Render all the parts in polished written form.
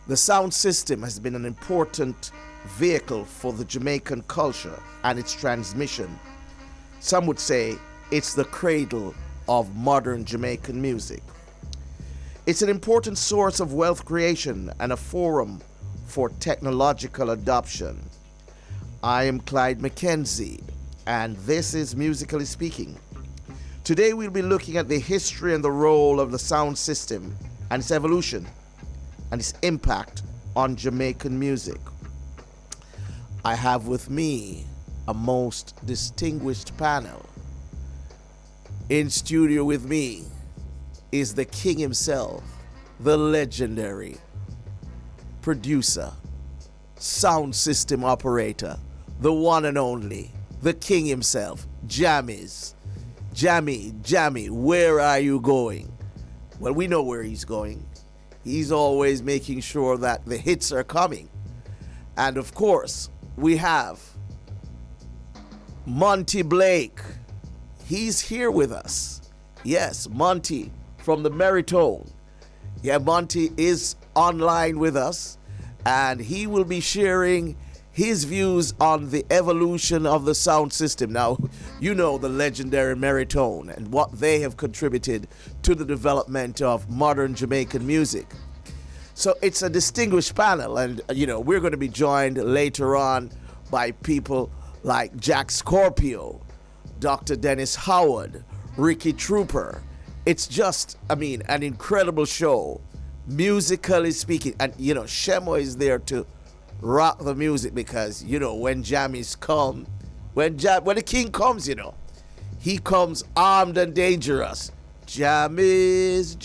The sound system has been an important vehicle for the Jamaican culture and its transmission. Some would say it's the cradle of modern Jamaican music. It's an important source of wealth creation and a forum for technological adoption. I am Clyde Mckenzie, and this is Musically Speaking. Today we'll be looking at the history and the role of the sound system and its evolution and its impact on Jamaican music. I have with me a most distinguished panel. In studio with me is the king himself, the legendary producer, sound system operator, the one and only, the king himself, Jammies. Jammy, where are you going? Well, we know where he's going. He's always making sure that the hits are coming. And of course, we have Monte Blake. He's here with us. Yes, Monte from the Meritone. Yeah, Monte is online with us, and he will be sharing his views on the evolution of the sound system. Now, you know the legendary Meritone and what they have contributed to the development of modern Jamaican music. So it's a distinguished panel, and we're going to be joined later on by people like Jack Scorpio, Dr. Dennis Howard, Ricky Trooper. It's just, an incredible show, musically speaking. And, Shemo is there to rock the music because, when Jammies come, when the king comes, he comes armed and dangerous. Jammies.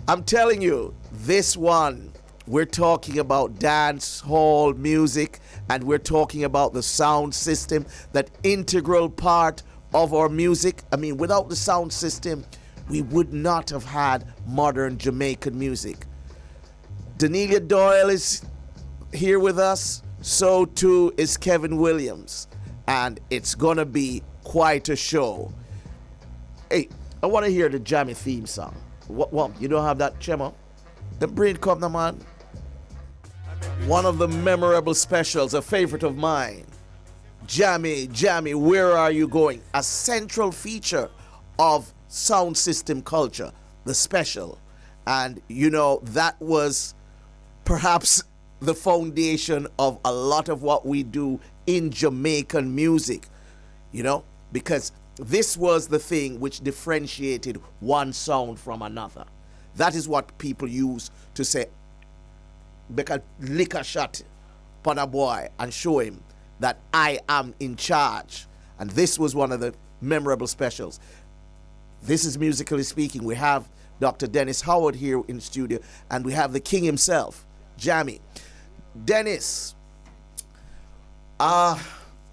I'm telling you, this one, we're talking about dance hall music, and we're talking about the sound system, that integral part of our music. Without the sound system, we would not have had modern Jamaican music. Danelia Doyle is here with us. So too is Kevin Williams. And it's gonna be quite a show. Hey, I want to hear the Jammy theme song. What? You don't have that, Chemo? The brain come now, man. One of the memorable specials, a favorite of mine. Jammy, where are you going? A central feature of sound system culture, the special. And that was perhaps the foundation of a lot of what we do in Jamaican music, because this was the thing which differentiated one sound from another. That is what people use to say, make a lick a shot upon a boy and show him that I am in charge. And this was one of the memorable specials. This is Musically Speaking. We have Dr. Dennis Howard here in the studio, and we have the king himself, Jammy. Dennis, the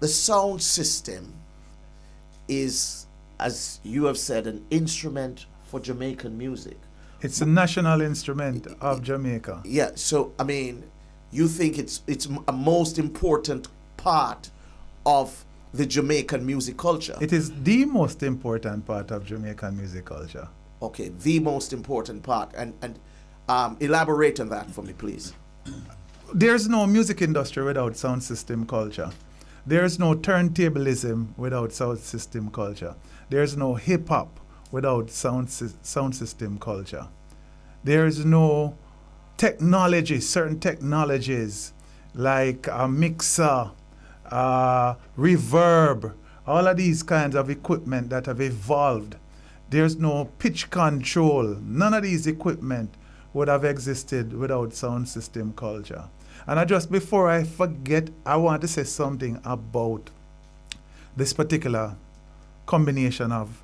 sound system is, as you have said, an instrument for Jamaican music. It's a national instrument of Jamaica. Yeah, so you think it's a most important part of the Jamaican music culture? It is the most important part of Jamaican music culture. Okay, the most important part, and elaborate on that for me, please. There's no music industry without sound system culture. There's no turntablism without sound system culture. There's no hip hop without sound system culture. There's no technology, certain technologies like a mixer, reverb, all of these kinds of equipment that have evolved. There's no pitch control. None of these equipment would have existed without sound system culture. And just before I forget, I want to say something about this particular combination of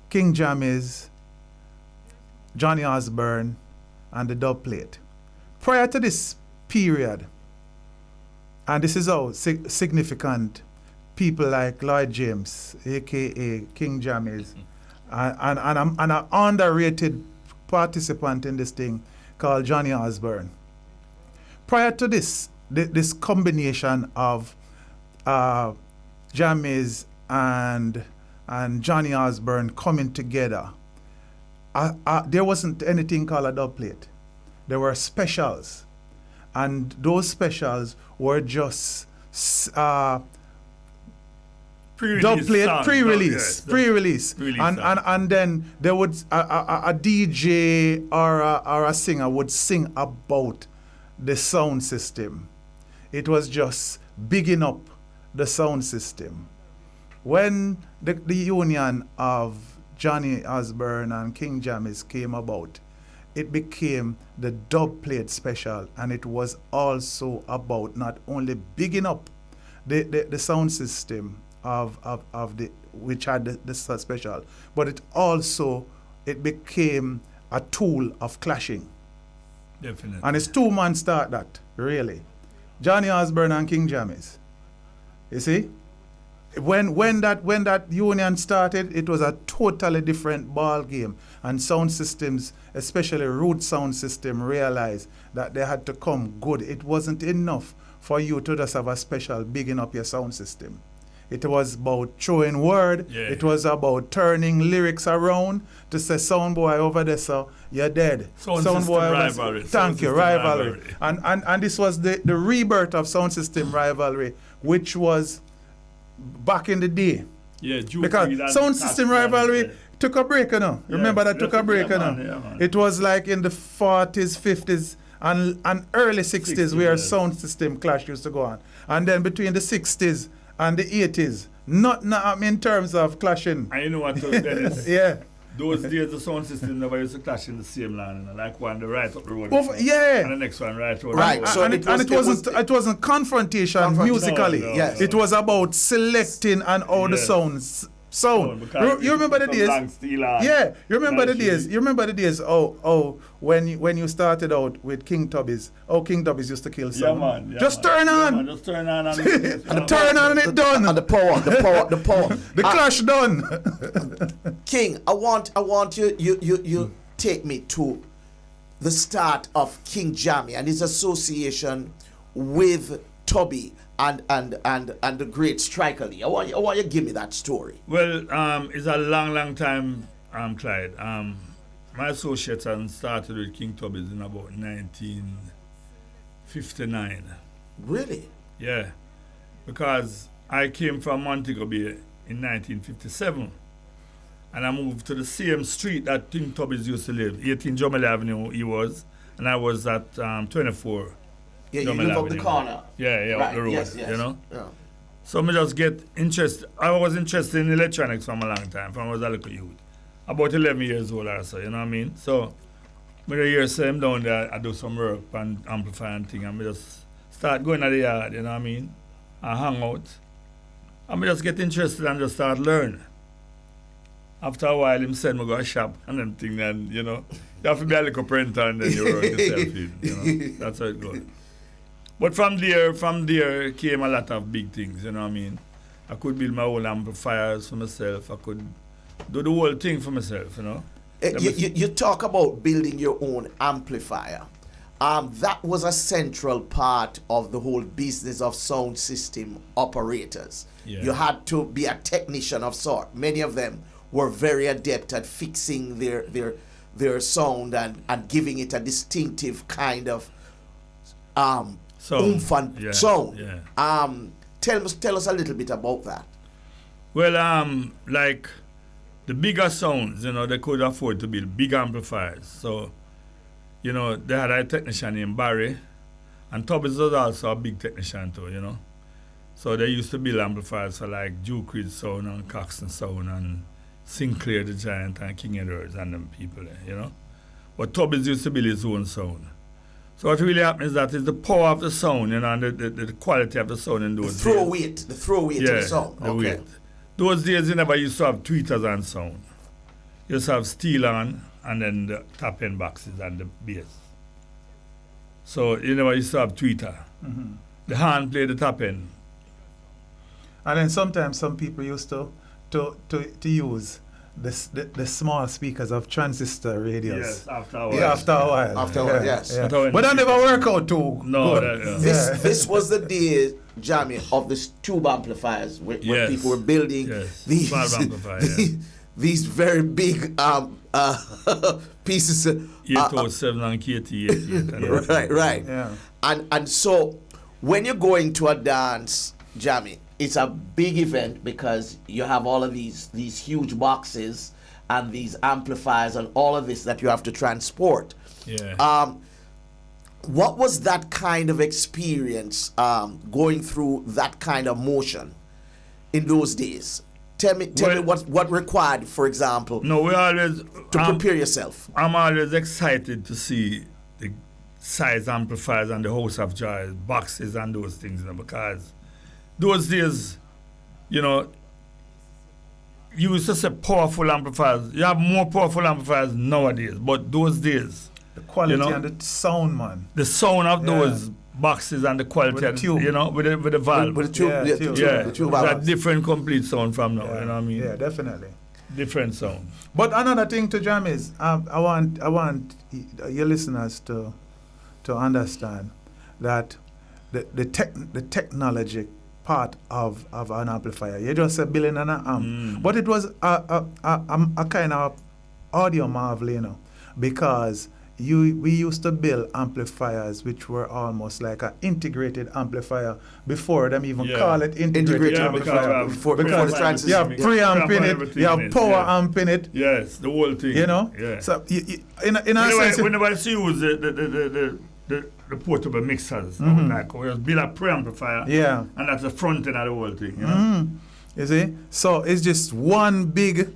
King Jammy's, Johnny Osborne, and the dub plate. Prior to this period, and this is how significant people like Lloyd James, aka King Jammy's, and an underrated participant in this thing called Johnny Osborne. Prior to this combination of Jammy's and Johnny Osborne coming together, there wasn't anything called a dub plate. there were specials. And those specials were just pre-release. And then there would a DJ or a singer would sing about the sound system. It was just bigging up the sound system. When the union of Johnny Osborne and King Jammy came about, it became the dub plate special, and it was also about not only bigging up the sound system of the which had the special, but it became a tool of clashing. Definitely. And it's two man start that, really. Johnny Osborne and King Jammies. You see? When that union started, it was a totally different ball game. And sound systems, especially root sound system, realized that they had to come good. It wasn't enough for you to just have a special bigging up your sound system. It was about throwing word. Yeah. It was about turning lyrics around to say, sound boy over there, so you're dead. Sound boy rivalry. Thank you, rivalry. And this was the rebirth of sound system rivalry, which was back in the day. Yeah, because sound system rivalry took a break, you know. Yeah, remember that took a break, you know. It was like in the 40s, 50s, and early 60s where sound system clash used to go on. And then between the 60s and the 80s, not in terms of clashing. And you know what, Dennis? Yeah. Those days the sound system never used to clash in the same line, and like one the right up the road. Yeah. And the next one right over right. the So road. It wasn't confrontation musically. No. Yes. It was about selecting and all the sounds. You remember the days? Yeah, you remember the days. You remember the days. When you started out with King Tubbies. King Tubbies used to kill sound. Yeah, man. Just turn on. Just turn on and turn on and it done. And the power. The clash done. King, I want you take me to the start of King Jammy and his association with Tubby and the great Striker Lee. I want you to give me that story. Well, it's a long time, Clyde. My association started with King Tubbies in about 1959. Really? Yeah, because I came from Monte Blake in 1957, and I moved to the same street that King Tubbies used to live, 18 Jamaican Avenue he was, and I was at 24. Yeah, you live up the corner. Yeah, right. Up the road, yes. you know? Yeah. So I just get interested. I was interested in electronics from a long time, from I was a little youth. About 11 years old or so, you know what I mean? So, when the years I'm down there, I do some work and amplify and thing, and I just start going to the yard, you know what I mean? I hang out. And I just get interested and just start learning. After a while, him send me go to shop and them thing, and, you know, you have to be a little printer and then you work yourself in, you know? That's how it goes. But from there came a lot of big things, you know what I mean? I could build my own amplifiers for myself. I could do the whole thing for myself, you know? You talk about building your own amplifier. That was a central part of the whole business of sound system operators. Yeah. You had to be a technician of sort. Many of them were very adept at fixing their sound and giving it a distinctive kind of oomph and sound. Yeah. Tell us a little bit about that. Well, like the bigger sounds, you know, they could afford to build big amplifiers. So, you know, they had a technician named Barry, and Tubbies was also a big technician too, you know. So they used to build amplifiers for like Duke Reed Sound and Coxsone Sound and Sinclair the Giant and King Edwards and them people there, you know. But Tubbies used to build his own sound. So what really happens is that is the power of the sound, you know, and the quality of the sound in those days. The throw weight of the sound. The weight. Those days you never used to have tweeters and sound. You used to have steel on and then the top end boxes and the bass. So you never used to have tweeter. Mm-hmm. The hand played the top end. And then sometimes some people used to use the small speakers of transistor radios. Yes, after a while. Yeah, after a while. After a while, yes. Yeah. But that never worked out too. No, This was the day, Jammy, of the tube amplifiers where people were building these very big pieces. 807 and KT88. And Right. Yeah. And so when you're going to a dance, Jammy, it's a big event because you have all of these huge boxes and these amplifiers and all of this that you have to transport. Yeah. What was that kind of experience going through that kind of motion in those days? Tell me what required, for example, No, we always to prepare yourself. I'm always excited to see the size amplifiers and the House of Joy boxes and those things, because those days, you used to say powerful amplifiers. You have more powerful amplifiers nowadays, but those days, The quality and the sound, man. the sound of those boxes and the quality, With the tube. with the valve. With the tube, Yeah, the tube. tube, yeah, the tube it's a valves. different complete sound from now. You know what I mean? Yeah, definitely. Different sound. But another thing to jam is, I want your listeners to understand that the technology part of an amplifier. You just said billion and an amp, but it was a kind of audio marvel, because we used to build amplifiers which were almost like an integrated amplifier before them even call it integrated amplifier. Before the transistor. You have preamp in it, everything you have in it, power yeah. amp in it, Yes, the whole thing. Yeah. So in a sense, Whenever I use the portable mixers, like we just build a preamplifier, yeah. and that's the front end of the whole thing. You see? So it's just one big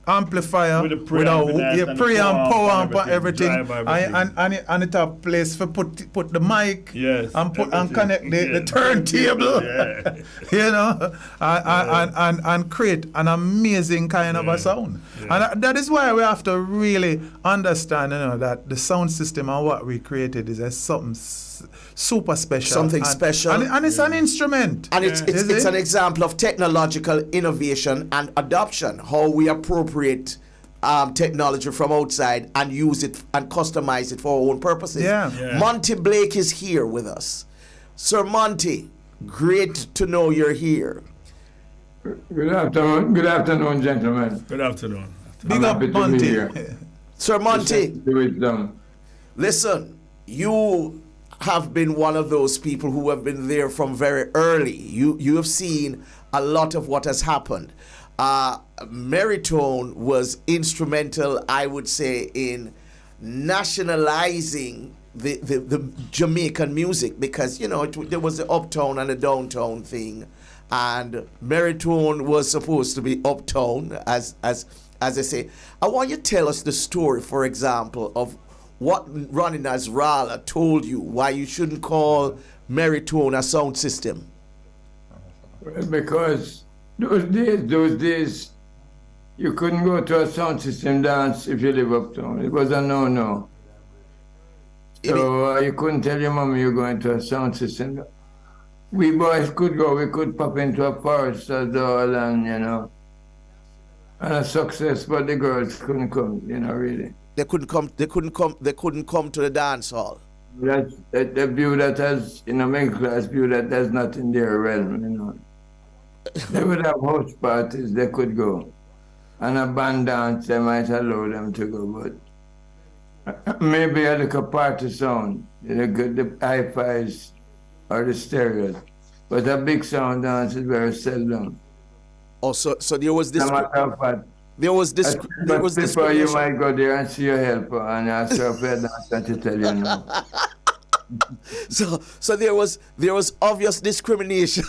amplifier With with a preamp in it a and preamp, the power power amp amp and everything. and everything. And it have place for put the mic Yes, and everything. connect the Yeah. turntable. Yeah. And create an amazing kind of a sound. Yeah. And that is why we have to really understand, that the sound system and what we created is something super special. Something And- special. And it's an instrument. And it's Is it's it? an example of technological innovation and adoption, how we appropriate technology from outside and use it and customize it for our own purposes. Yeah. Yeah. Monte Blake is here with us. Sir Monte, great to know you're here. Good afternoon, gentlemen. Good afternoon. Big I'm up happy to be Monty. here. Sir Monte, Do it done. listen, you have been one of those people who have been there from very early. You have seen a lot of what has happened. Meritone was instrumental, I would say, in nationalizing the Jamaican music, because there was the uptown and the downtown thing, and Meritone was supposed to be uptown, as I say. I want you to tell us the story, for example, of what Ronnie Nasrallah told you why you shouldn't call Meritone a sound system. Because those days, you couldn't go to a sound system dance if you live uptown. It was a no-no. So you couldn't tell your mom you're going to a sound system. We boys could go. We could pop into a Forester doll and a success, but the girls couldn't come. Really. They couldn't come to the dance hall. That's the view that has, middle class view that's not in their realm. They would have house parties, they could go. And a band dance, they might allow them to go, but maybe a little party sound, the hi-fis or the stereos. But a big sound dance is very seldom. Also, so there was this. No matter how bad. There was this. There was Before discrimination. you might go there and see your helper and ask her for a dance to tell you no. So there was obvious discrimination,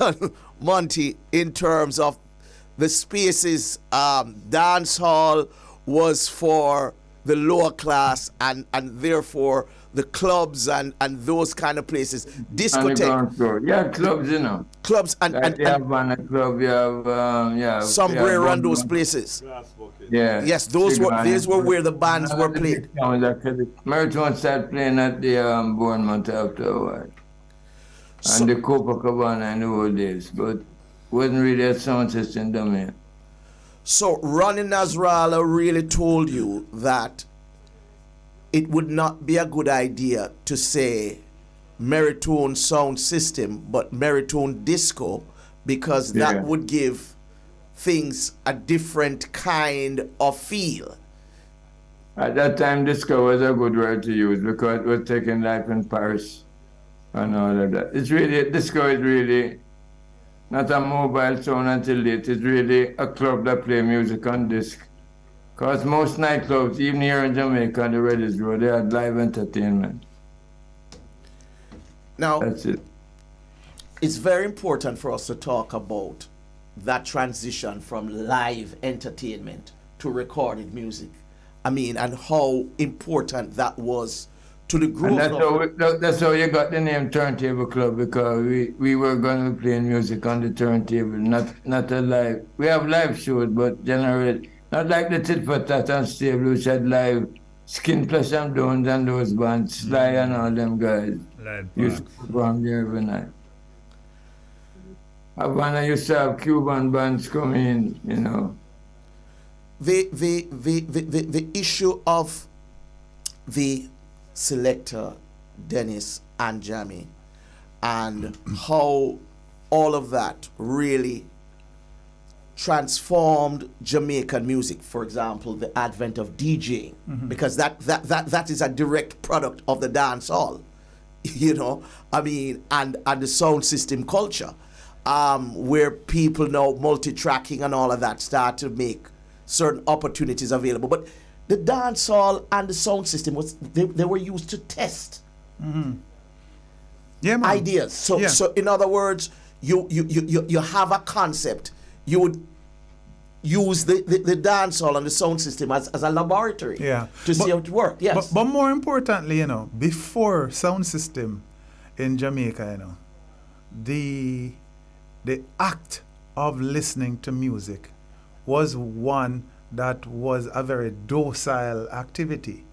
Monty, in terms of the spaces. Dance hall was for the lower class, and therefore the clubs and those kind of places. And the Discotheque, ground floor. Yeah, clubs, clubs and you have Vanna Club, you have somewhere around those places. Yeah. Yes, those were where the bands were played. Meritone started playing at the Bournemouth after a while. And the Copacabana in the old days, but wasn't really a sound system down here. So Ronnie Nasrallah really told you that it would not be a good idea to say Meritone sound system, but Meritone disco, because that Yeah. would give things a different kind of feel. At that time, disco was a good word to use because it was taking life in Paris and all of that. It's really, disco is really not a mobile sound until late. It's really a club that play music on disc. Because most nightclubs, even here in Jamaica, the Reddish Road, they had live entertainment. Now, That's it. it's very important for us to talk about that transition from live entertainment to recorded music. I mean, and how important that was to the And growth that's how you got the name Turntable Club, because we were going to be playing music on the turntable, not a live. We have live shows, but generally, not like the Tit for Tat and Stable, which had live Skin Plus and Downs and those bands, Sly and all them guys. Used to perform there every night. Havana used to have Cuban bands come in, you know. the issue of the selector Dennis and Jammy, and how all of that really transformed Jamaican music. For example, the advent of DJing, because that is a direct product of the dance hall, you know. I mean, and the sound system culture, where people know multi-tracking and all of that start to make certain opportunities available. But the dance hall and the sound system they were used to test Yeah, man. ideas. So Yeah. so in other words, you have a concept, you would use the dance hall and the sound system as a laboratory Yeah. to see how it works. Yes. But more importantly, you know, before sound system in Jamaica, you know, the act of listening to music was one that was a very docile activity.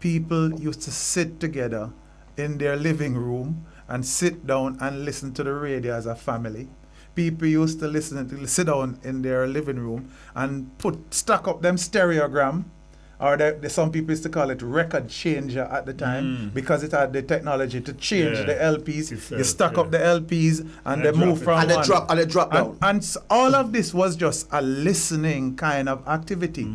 People used to sit together in their living room and sit down and listen to the radio as a family. People used to sit down in their living room and stack up them stereogram, or some people used to call it record changer at the time, because it had the technology to change the LPs. You stack up the LPs and they move from and one. they drop down. And all of this was just a listening kind of activity.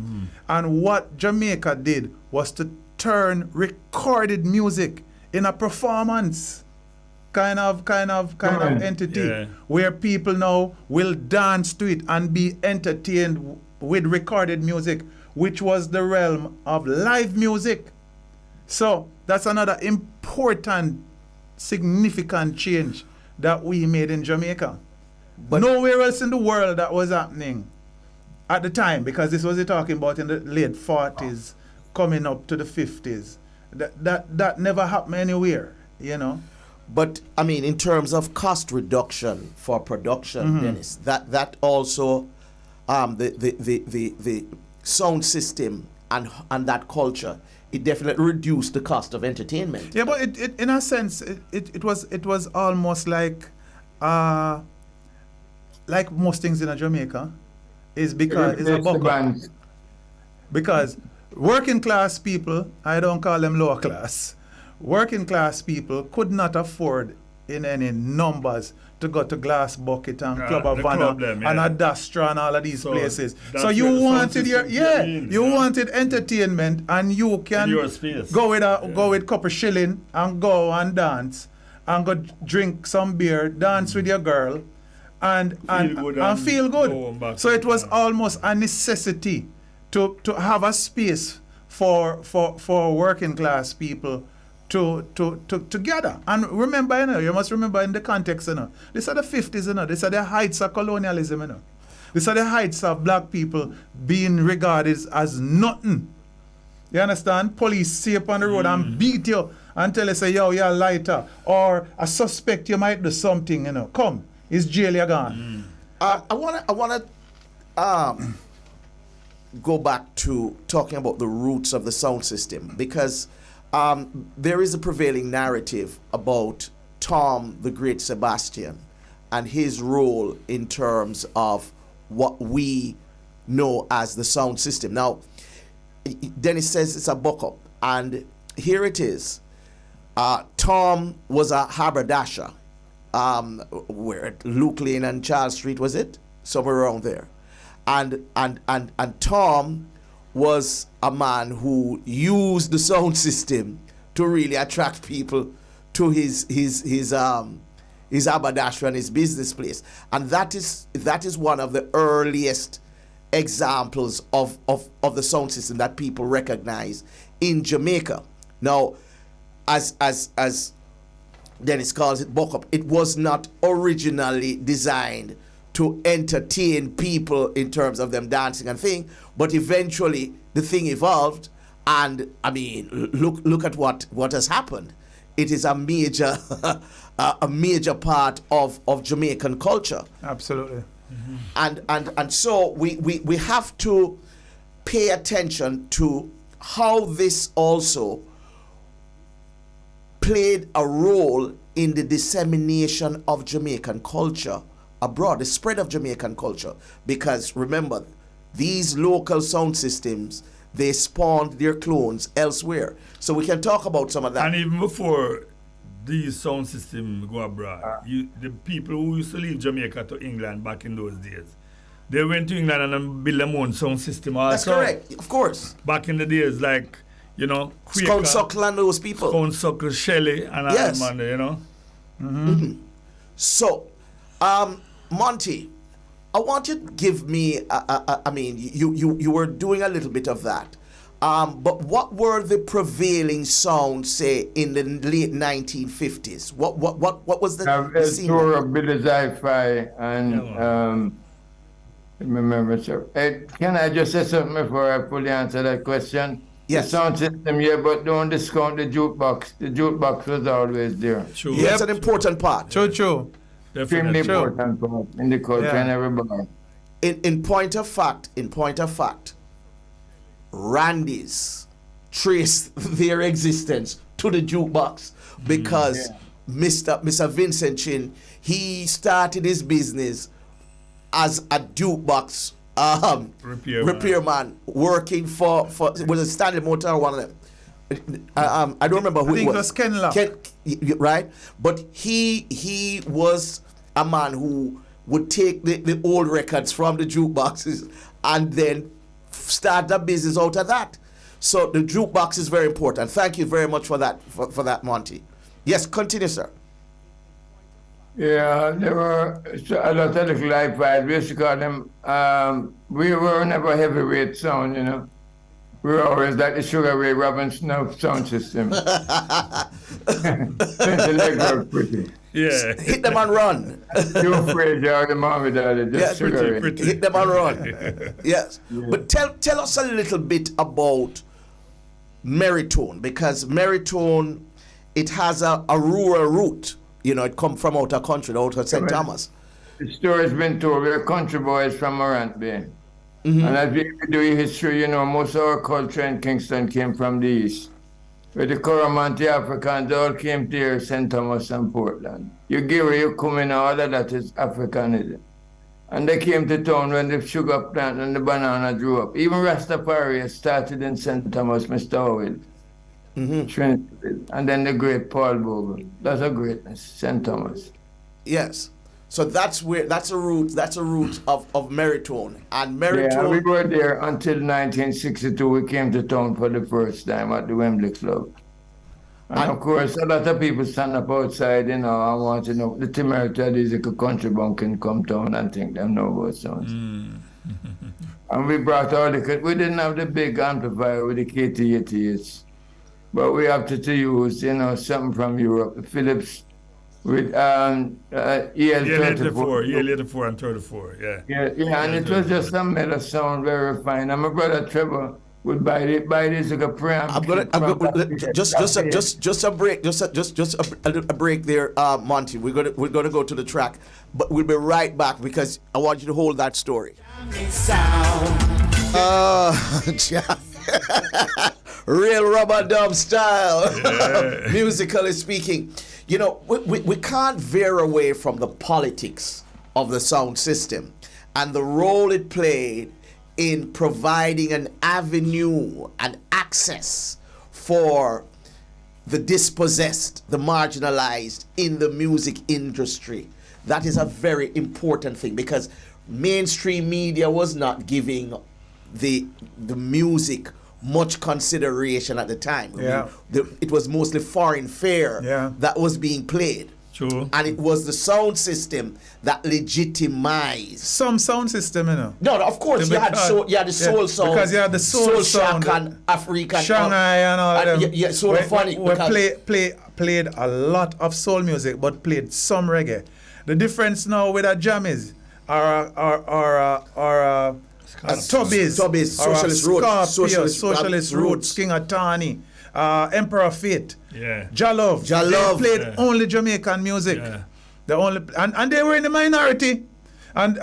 And what Jamaica did was to turn recorded music in a performance kind of entity, where people now will dance to it and be entertained with recorded music, which was the realm of live music. So that's another important, significant change that we made in Jamaica. But nowhere else in the world that was happening at the time, because this was he talking about in the late 40s, coming up to the 50s. That never happened anywhere, you know. But I mean, in terms of cost reduction for production, Dennis, that also the sound system and that culture, it definitely reduced the cost of entertainment. Yeah, but it in a sense it was almost like most things in Jamaica is because it's a buck. Because working class people, I don't call them lower class, working class people could not afford in any numbers to go to Glass Bucket and Club Havana and Adastra and all of these places. So you wanted wanted entertainment, and you can go with couple shilling and go and dance and go drink some beer, dance with your girl, and feel good. So it was almost a necessity to have a space for working class people to gather. And remember, you know, you must remember in the context, you know, these are the 50s, you know, these are the heights of colonialism, you know. These are the heights of black people being regarded as nothing. You understand? Police see you on the road and beat you and tell you, say, yo, you're a lighter, or a suspect you might do something, you know. Come, it's jail, you're gone. I wanna go back to talking about the roots of the sound system, because there is a prevailing narrative about Tom the Great Sebastian and his role in terms of what we know as the sound system. Now, Dennis says it's a buck-up, and here it is. Tom was a haberdasher, where at Luke Lane and Charles Street, was it? Somewhere around there. And Tom was a man who used the sound system to really attract people to his haberdashery and his business place, and that is one of the earliest examples of the sound system that people recognize in Jamaica. Now, as Dennis calls it, buck up, it was not originally designed to entertain people in terms of them dancing and thing, but eventually the thing evolved, and I mean, look at what has happened. It is a major a major part of Jamaican culture. Absolutely. And so we have to pay attention to how this also played a role in the dissemination of Jamaican culture abroad, the spread of Jamaican culture. Because remember, these local sound systems, they spawned their clones elsewhere. So we can talk about some of that. And even before these sound systems go abroad, the people who used to leave Jamaica to England back in those days, they went to England and then built their own sound system also. That's correct, of course. Back in the days, like, you know, Scone Suckle and those people. Scone Suckle, Shelley, and yes. all man, you know. So, Monte, I want you to give me, I mean, you were doing a little bit of that. But what were the prevailing sounds, say, in the late 1950s? What was the scene? Tour of Billy Zi-Fi and remember, sir. Can I just say something before I fully answer that question? Yes. The sound system, yeah, but don't discount the jukebox. The jukebox was always there. True. Yeah, it's an important part. True. Extremely Definitely. important part in the culture and everybody. In point of fact, Randy's traced their existence to the jukebox because Mr. Vincent Chin, he started his business as a jukebox repairman working for was it Stanley Motor, one of them. I don't remember who I think it was Ken Lock. Right? But he was a man who would take the old records from the jukeboxes and then start a business out of that. So the jukebox is very important. Thank you very much for that, for that, Monte. Yes, continue, sir. Yeah, there were a lot of little live vibes. We used to call them, we were never heavyweight sound, you know. We were always like the Sugar Ray Robinson of sound system. Since the leg work pretty. Yeah. Hit them and run. You Fraser, the mommy daddy, just Yeah, Sugar Ray. pretty. Hit them and run. Yes. Yeah. But tell us a little bit about Meritone, because Meritone, it has a rural root. You know, it come from out of country, out of St. Thomas. The story's been told. We're country boys from Morant Bay. And as we do history, you know, most of our culture in Kingston came from the east. With the Coromantee Africans, they all came to here, St. Thomas and Portland. You give where you come in, all of that is Africanism. And they came to town when the sugar plant and the banana grew up. Even Rastafari started in St. Thomas, Mr. Howard. Trinity, and then the great Paul Bogle. That's a greatness, St. Thomas. Yes. So that's a root of Meritone. And Meritone. Yeah, we were there until 1962. We came to town for the first time at the Wembley Club. And of course, a lot of people stand up outside, you know, I want to know, the Temerity is a country bunk can come down and think them know about sounds. And we brought all we didn't have the big amplifier with the KT88s. But we have to use, you know, something from Europe, the Philips with EL34. EL84 and 34, yeah. Yeah, and it was just a mellow sound, very refined. And my brother Trevor would buy this like a preamp. I'm gonna just a break there, Monte. We're gonna go to the track, but we'll be right back because I want you to hold that story. Real rubber dub style, musically speaking. You know, we can't veer away from the politics of the sound system and the role it played in providing an avenue and access for the dispossessed, the marginalized in the music industry. That is a very important thing because mainstream media was not giving the music much consideration at the time. Yeah. It was mostly foreign fare Yeah. that was being played. True. And it was the sound system that legitimized. Some sound system, you know. No, of course, you had the soul sound. Because you had the soul Shack sound. and African. Shanghai and all and them. yeah, so funny. We played a lot of soul music, but played some reggae. The difference now with the jammies are Tubbies, Socialist Roots, Socialist Roots, King Atani, Emperor Fate, Yeah. Jalove. Jalove. They played only Jamaican music. Yeah. The only and they were in the minority, and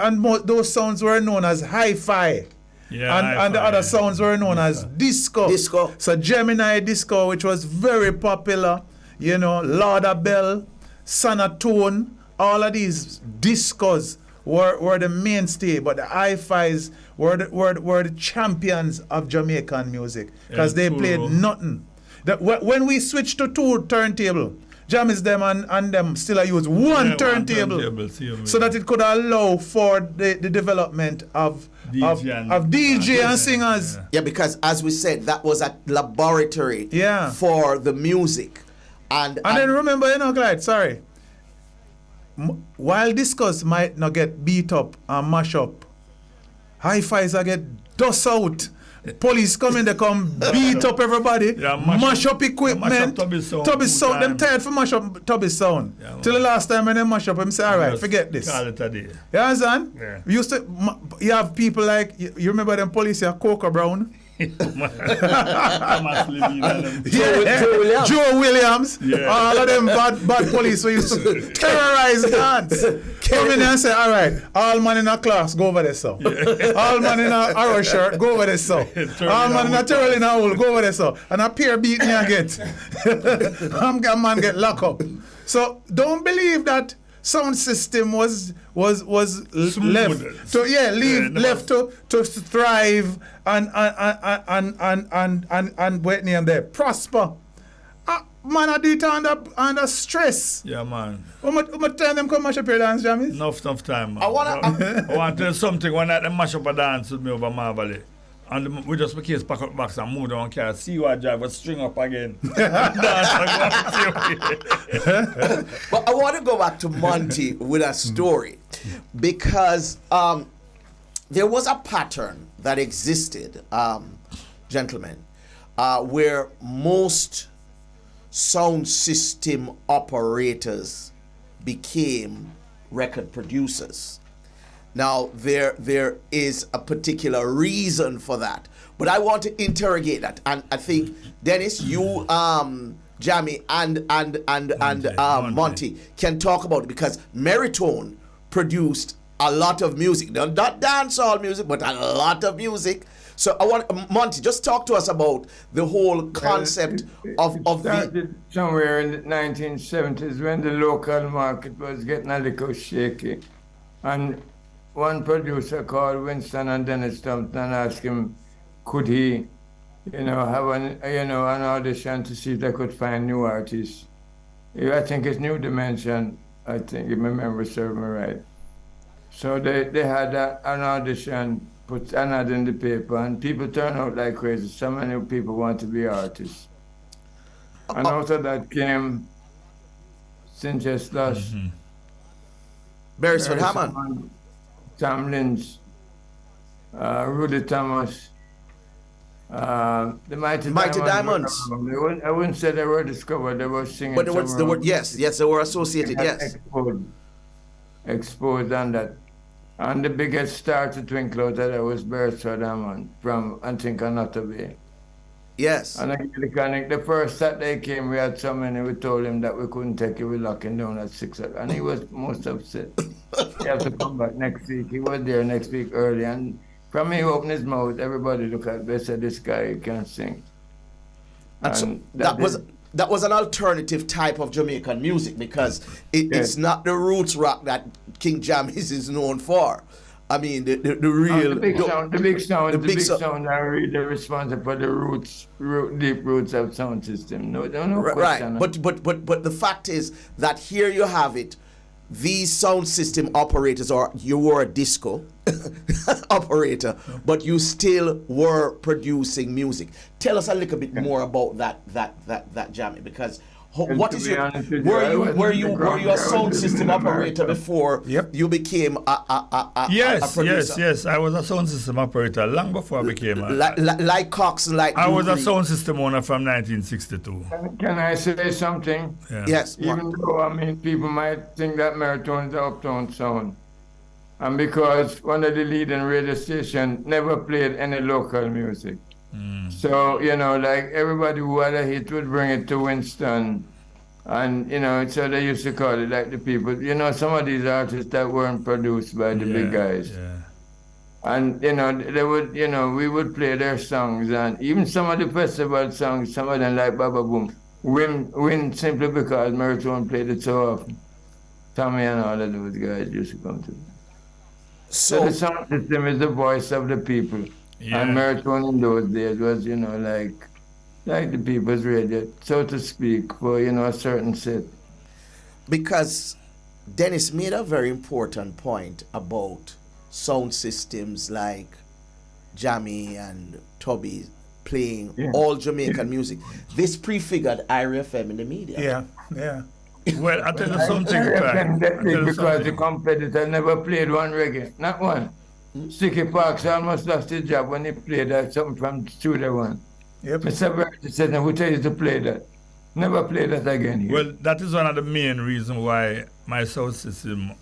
those sounds were known as hi-fi. Yeah, And the other sounds were known as disco. Disco. So Gemini disco, which was very popular, you know, Laudabelle, Sonatone, all of these discos were the mainstay, but the hi-fis were the champions of Jamaican music because Yeah, they true. played nothing. When we switched to two turntable, Jammies them and them still use one turntable, so that it could allow for the development of DJ and singers. Yeah, because as we said, that was a laboratory Yeah. for the music. And then remember, you know, Clyde, sorry. While discos might not get beat up and mash up, hi-fis are get dust out. Police come in, they come beat up everybody, Yeah, mash up equipment. mash up Tubby's sound Tubby's full sound, them time. tired for mash up Tubby's sound. Yeah, man. Till the last time when they mash up, him say, all right, Just forget this. Call it a day. You understand? Yeah. We used to, you have people like, you remember them police here, Coca Brown? Thomas Levine and them. Joe Williams. Yeah. All of them bad police who used to terrorize dance. Come in and say, all right, all man in a class, go over there, so. All man in a arrow shirt, go over there, so. All man in a turtle in a hole, go over there, so. And a pair beat me and get. Man get locked up. So don't believe that sound system was left to thrive and wait near there prosper. Man, I do it under stress. Yeah, man. How much time them come mash up your dance, Jammies? Enough time, man. I want to tell you something. One night they mash up a dance with me over Marvally. And we just case pack up box and move down car. See you a drive, but string up again. Dance again. But I want to go back to Monte with a story because there was a pattern that existed, gentlemen, where most sound system operators became record producers. Now, there is a particular reason for that, but I want to interrogate that. And I think, Dennis, you, Jammy, and Monte can talk about it because Meritone produced a lot of music, not dancehall music, but a lot of music. So I want Monte, just talk to us about the whole concept of started somewhere in the 1970s when the local market was getting a little shaky, and one producer called Winston and Dennis Thompson and asked him, could he, have an audition to see if they could find new artists. I think it's New Dimension. I think if my memory serves me right. So they had an audition, put an ad in the paper, and people turn out like crazy. So many people want to be artists. And out of that came Cynthia Slush, Beresford Hammond, Tom Lynch, Rudy Thomas, the Mighty Diamonds. I wouldn't say they were discovered, they were singing. But yes, they were associated, yes. Exposed on that. And the biggest star to twinkle out of that was Beresford Hammond from Antinka Bay. Yes. And the first Saturday came, we had so many, we told him that we couldn't take it, we locked him down at 6 o'clock. And he was most upset. He had to come back next week. He was there next week early. And from he opened his mouth, everybody looked at him, they said, this guy can't sing. And so that was an alternative type of Jamaican music because it's not the roots rock that King Jammy is known for. I mean, the real... The big sound are really responsible for the deep roots of sound system. No question. Right, but the fact is that here you have it, these sound system operators, or you were a disco operator, but you still were producing music. Tell us a little bit more about that Jammy, because what to is be your honest with you, were you a sound system operator before Yep. you became a Yes, producer? yes. I was a sound system operator long before I became a. Like Cox and like I was a Drew sound system owner from 1962. Can I say something? Yeah. Yes. Even though, I mean, people might think that Marathon is an uptown sound. And because one of the leading radio stations never played any local music. So, you know, like everybody who had a hit would bring it to Winston. And, you know, so they used to call it like the people, you know, some of these artists that weren't produced by the big guys. Yeah. And, you know, they would, you know, we would play their songs. And even some of the festival songs, some of them like Baba Boom, win simply because Marathon played it so often. Tommy and all of those guys used to come to it. So the sound system is the voice of the people. Yeah. And Marathon in those days was, you know, like the people's radio, so to speak, for, you know, a certain set. Because Dennis made a very important point about sound systems like Jammy and Tubby playing all Jamaican music. This prefigured Ira FM in the media. Yeah. Well, I tell you something, Clyde. Because the competitor never played one reggae, not one. Sticky Parks almost lost his job when he played that something from Studio One. Yep. Mr. Burton said, who tell you to play that? Never play that again here. Well, that is one of the main reasons why my sound system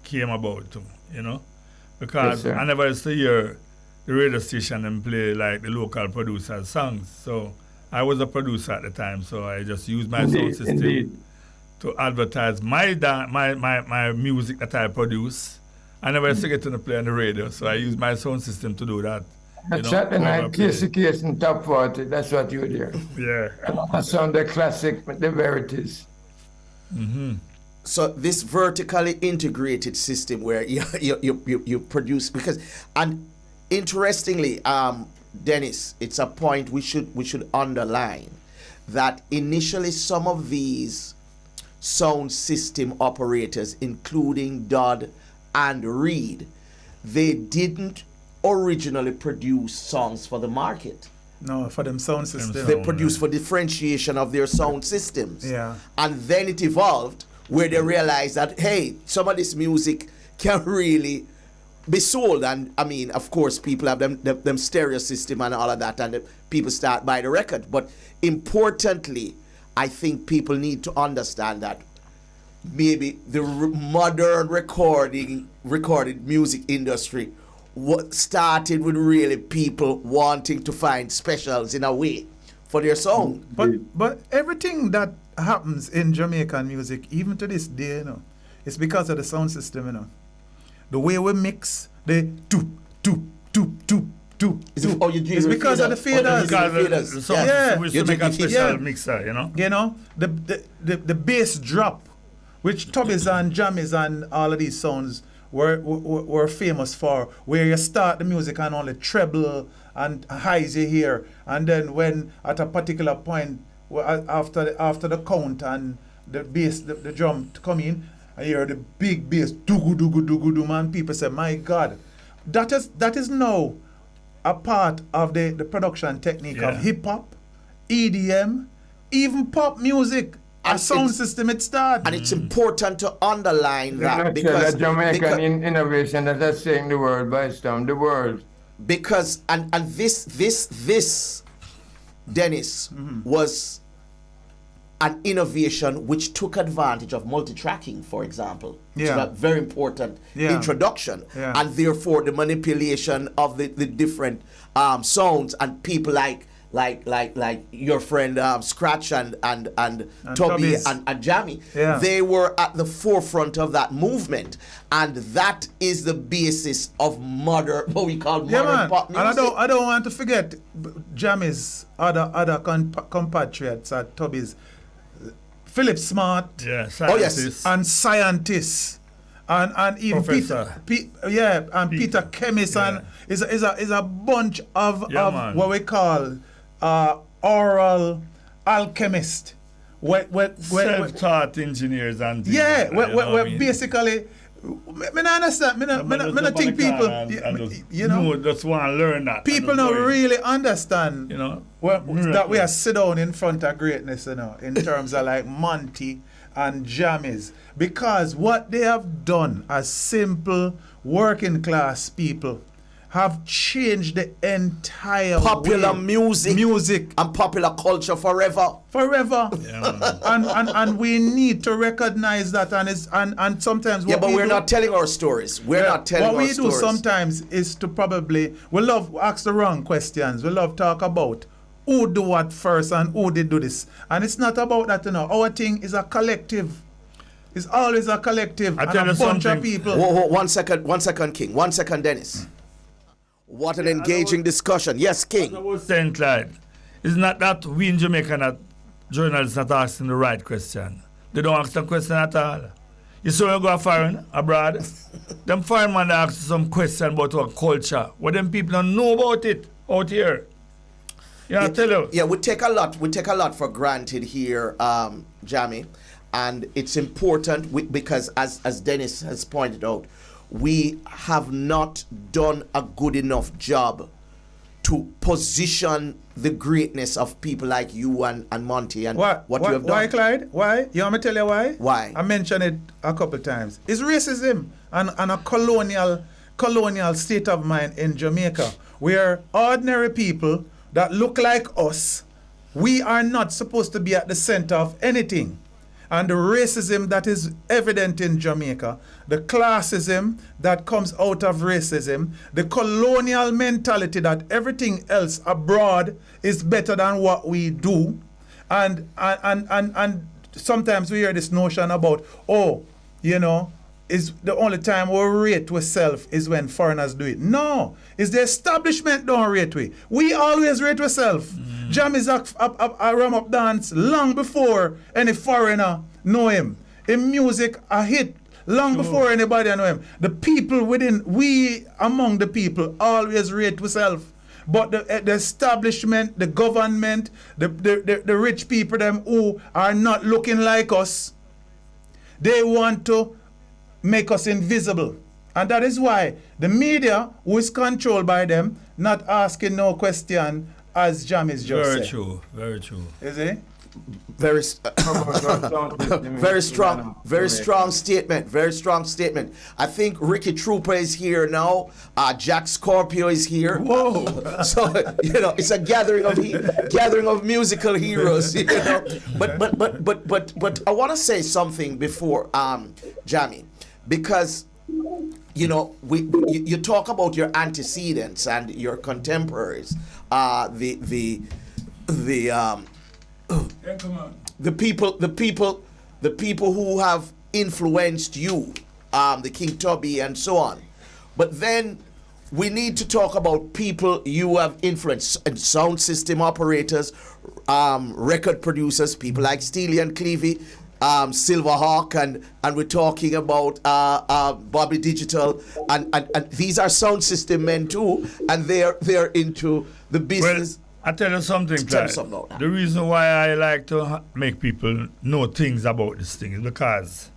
came about too, you know? Because Yes, sir. I never used to hear the radio station and play like the local producers' songs. So I was a producer at the time, so I just used my sound system to advertise my music that I produce. I never used to get to play on the radio, so I used my sound system to do that. That's Saturday night, case in top 40, that's what you hear. Yeah. That's on the classic, the verities. So this vertically integrated system where you produce, because, and interestingly, Dennis, it's a point we should underline, that initially some of these sound system operators, including Dodd and Reed, they didn't originally produce songs for the market. No, for them sound system. They produced for differentiation of their sound systems. Yeah. And then it evolved where they realized that, hey, some of this music can really be sold. And I mean, of course, people have them stereo system and all of that, and people start buy the record. But importantly, I think people need to understand that maybe the modern recorded music industry started with really people wanting to find specials in a way for their song. But everything that happens in Jamaican music, even to this day, you know, it's because of the sound system, you know. The way we mix, the doop, doop, doop, doop, doop. It's because of the faders. Because the sound system used to make a special mixer, you know. You know, the bass drop, which Tubbies and Jammies and all of these sounds were famous for, where you start the music and only treble and highs you hear, and then when at a particular point after the count and the bass, the drum come in, I hear the big bass doogu doogu doogu doo, man. People say, my God, that is now a part of the production technique of hip hop, EDM, even pop music. A sound system it started. And it's important to underline that because the Jamaican innovation that is saying the world by storm, the world. Because and this Dennis was an innovation which took advantage of multi-tracking, for example, which is a very important introduction, and therefore the manipulation of the different sounds, and people like your friend Scratch and Tubby and Jammy, they were at the forefront of that movement, and that is the basis of what we call modern pop music. And I don't want to forget Jammy's other compatriots at Tubby's, Philip Smart, and scientists, and even Professor. Peter Chemist, and is a bunch of what we call oral alchemists, Self-taught engineers and things yeah, like that, you know what I we're mean? basically. Me not understand. Me not think people. You know, just want to learn that. people don't really understand. You know, That we are sit down in front of greatness. You know, in terms of like Monte and Jammies, because what they have done as simple working class people have changed the entire Popular way. music and popular culture forever. yeah, and we need to recognize that, and sometimes Yeah, what but we we're do, not telling our stories. We're not telling what our we do stories. sometimes is to probably we love ask the wrong questions. We love talk about who do what first and who did do this, and it's not about that. You know, our thing is a collective. It's always a collective I and tell a you bunch of something. people. Whoa, 1 second, King. 1 second, Dennis. What an engaging discussion. Yes, I King. was saying, Clyde, it's not that we in Jamaica not journalists not asking the right question. They don't ask the question at all. You saw you go foreign abroad, them foreign man ask some question about our culture. What them people don't know about it out here. Yeah, I tell you. Yeah, we take a lot for granted here, Jammy, and it's important because as Dennis has pointed out, we have not done a good enough job to position the greatness of people like you and Monte and what you have done. Why, Clyde? Why? You want me to tell you why? Why? I mentioned it a couple times. It's racism and a colonial state of mind in Jamaica, where ordinary people that look like us, we are not supposed to be at the center of anything. And the racism that is evident in Jamaica, the classism that comes out of racism, the colonial mentality that everything else abroad is better than what we do, and sometimes we hear this notion about, is the only time we rate ourselves is when foreigners do it. No, it's the establishment don't rate we. We always rate ourselves. Jam is a ram up dance long before any foreigner know him. In music, a hit long before anybody know him. The people we among the people always rate ourselves. But the establishment, the government, the rich people, them who are not looking like us, they want to make us invisible. And that is why the media, who is controlled by them, not asking no question, as Jam is just Very said. true, very true. Is it? Very strong statement. I think Ricky Trooper is here now. Jack Scorpio is here. Whoa! So it's a gathering of musical heroes. But I want to say something before Jammy, because you talk about your antecedents and your contemporaries, the people who have influenced you, the King Tubby and so on. But then we need to talk about people you have influenced, and sound system operators, record producers, people like Steely and Clevie, Silverhawk, and we're talking about Bobby Digital, and these are sound system men too, and they're into the business. Well, I tell you something, Clyde. The reason why I like to make people know things about this thing is because